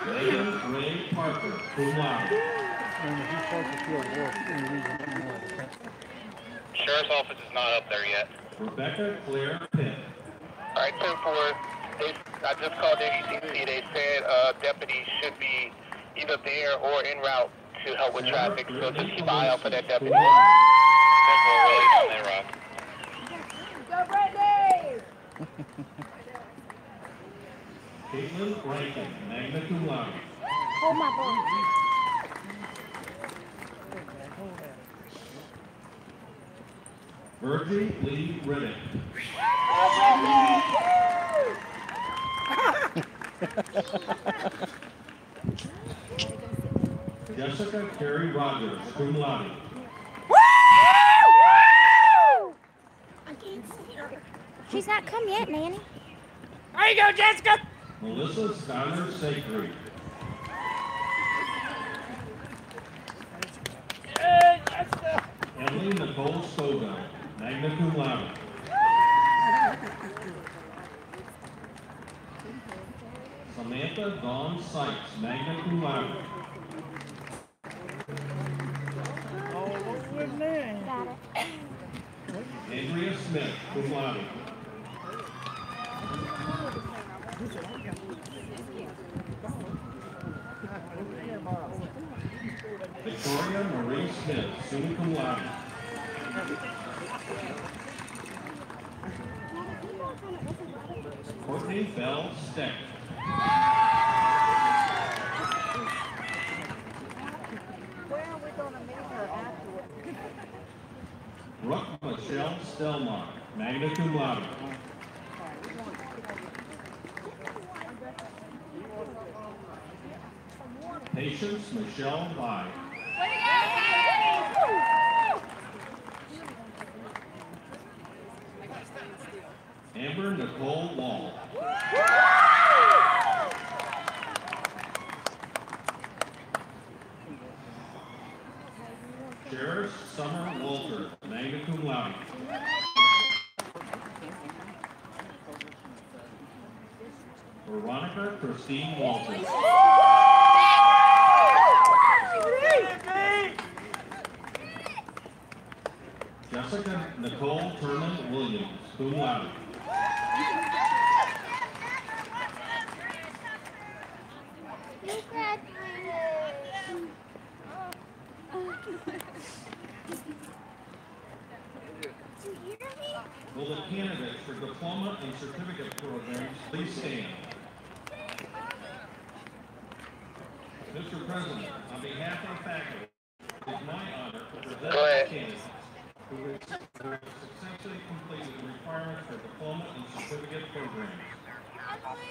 Speaker 4: Megan Ray Parker, cum laude.
Speaker 14: Sheriff's office is not up there yet.
Speaker 4: Rebecca Claire Pitt.
Speaker 14: All right, 10-4. I just called ADCC. They said deputies should be either there or en route to help with traffic, so just keep an eye out for that deputy.
Speaker 3: Go Brandy!
Speaker 4: Caitlin Rankin, magna cum laude.
Speaker 3: Hold my ball.
Speaker 4: Virgie Lee Riddick. Jessica Carey Rogers, cum laude.
Speaker 3: I can't see her. She's not come yet, Nanny.
Speaker 1: There you go, Jessica!
Speaker 4: Melissa Schuyler Sacred. Emily Nicole Scoville, magna cum laude. Samantha Dawn Sykes, magna cum laude.
Speaker 3: Got it.
Speaker 4: Andrea Smith, cum laude. Victoria Marie Smith, summa cum laude. Courtney Bell Steck.
Speaker 11: Where are we going to meet her afterwards?
Speaker 4: Brooke Michelle Stelmach, magna cum laude. Patience Michelle Lai. Amber Nicole Wall. Sheriff Summer Walter, magna cum laude. Veronica Christine Walters. Jessica Nicole Turman Williams, cum laude. Will the candidates for diploma and certificate programs please stand? Mr. President, on behalf of the faculty, it is my honor to present the candidates who have successfully completed the requirements for diploma and certificate programs.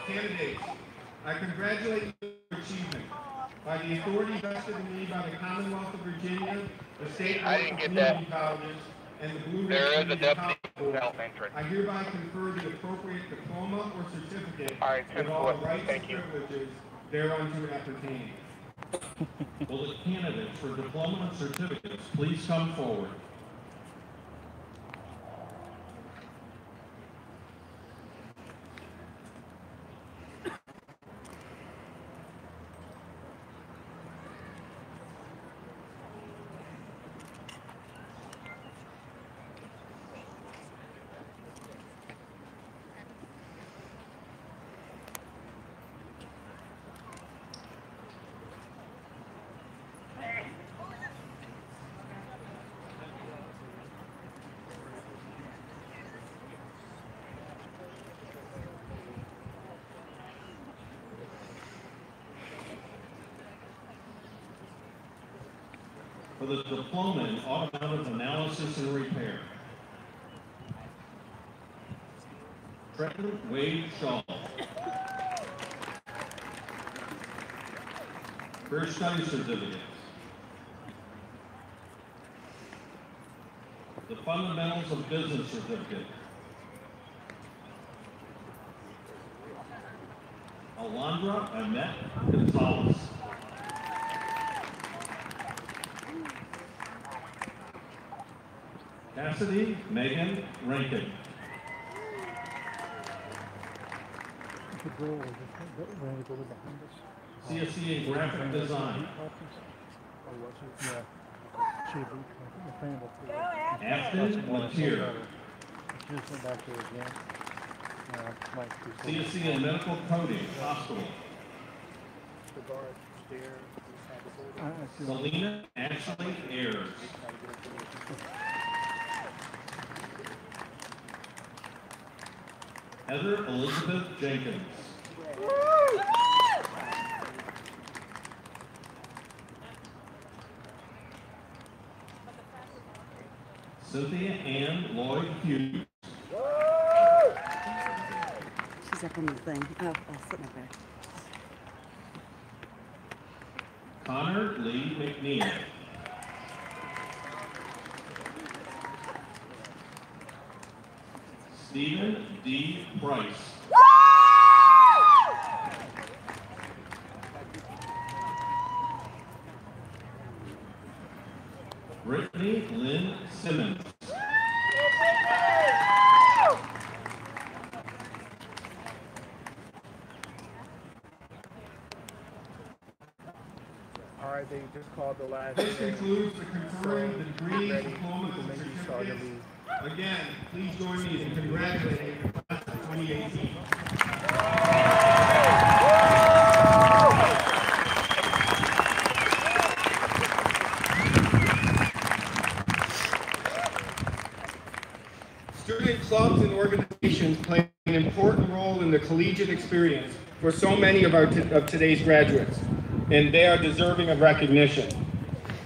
Speaker 5: Candidates, I congratulate you on your achievement. By the authority vested in me by the Commonwealth of Virginia, the State Board of Community Colleges, and the Blue Ridge Community College Board, I hereby confer the appropriate diploma or certificate with all the rights and privileges thereunto appertaining.
Speaker 4: Will the candidates for diploma and certificates please come forward? For the diploma in automotive analysis and repair, Trevor Wade Shaw. Career Study Certificate. The Fundamentals of Business Certificate. Alondra Annette Gonzalez. Cassidy Megan Rankin. CSE in Graphic Design. Afton Latier. CSE in Medical Coding, Hospital. Selena Ashley Ayers. Heather Elizabeth Jenkins. Cynthia Ann Lloyd Hughes.
Speaker 11: She's up on the thing. Oh, I'll sit up there.
Speaker 4: Connor Lee McNeil. Stephen D. Price. Brittany Lynn Simmons.
Speaker 15: All right, they just called the last.
Speaker 4: This concludes the conferring the degrees, diplomas, and certificates. Again, please join me in congratulating the class of 2018.
Speaker 5: Student clubs and organizations play an important role in the collegiate experience for so many of today's graduates, and they are deserving of recognition.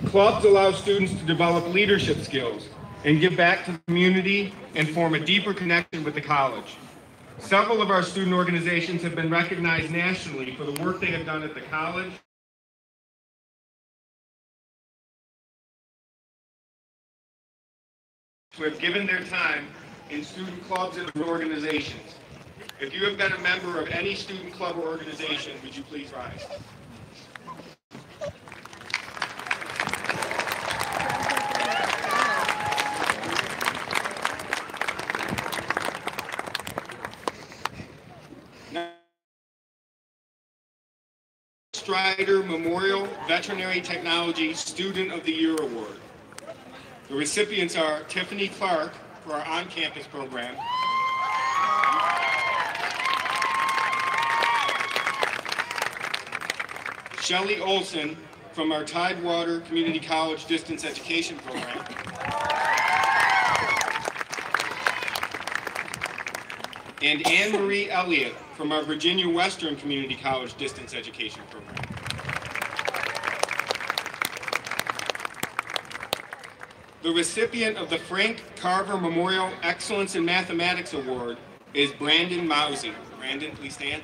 Speaker 5: Clubs allow students to develop leadership skills and give back to the community and form a deeper connection with the college. Several of our student organizations have been recognized nationally for the work they have done at the college who have given their time in student clubs and organizations. If you have been a member of any student club or organization, would you please rise? Strider Memorial Veterinary Technology Student of the Year Award. The recipients are Tiffany Clark for our on-campus program, Shelley Olson from our Tidewater Community College Distance Education program, and Anne Marie Elliott from our Virginia Western Community College Distance Education program. The recipient of the Frank Carver Memorial Excellence in Mathematics Award is Brandon Mousy. Brandon, please stand.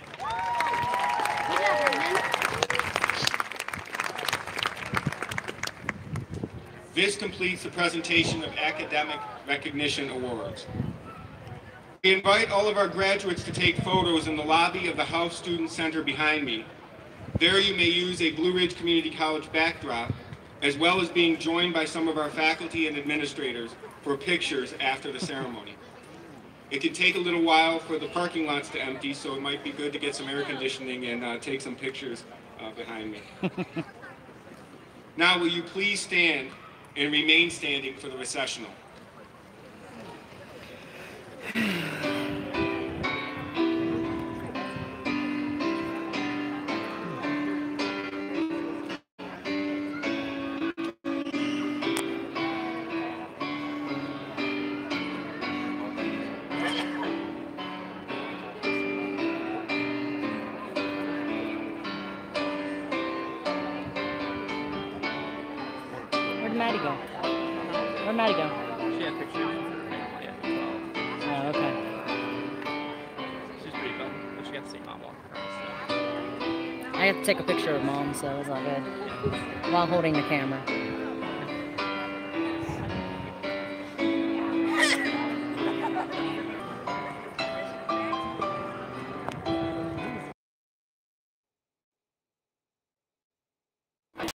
Speaker 5: This completes the presentation of academic recognition awards. We invite all of our graduates to take photos in the lobby of the House Student Center behind me. There you may use a Blue Ridge Community College backdrop, as well as being joined by some of our faculty and administrators for pictures after the ceremony. It can take a little while for the parking lots to empty, so it might be good to get some air conditioning and take some pictures behind me. Now, will you please stand and remain standing for the recessional?
Speaker 1: Where'd Maddie go? Where'd Maddie go?
Speaker 9: She had pictures of her family at 12.
Speaker 1: Oh, okay.
Speaker 9: She's pretty fun, but she got to see Mom walk across. So.
Speaker 1: I have to take a picture of Mom, so it's all good. While holding the camera.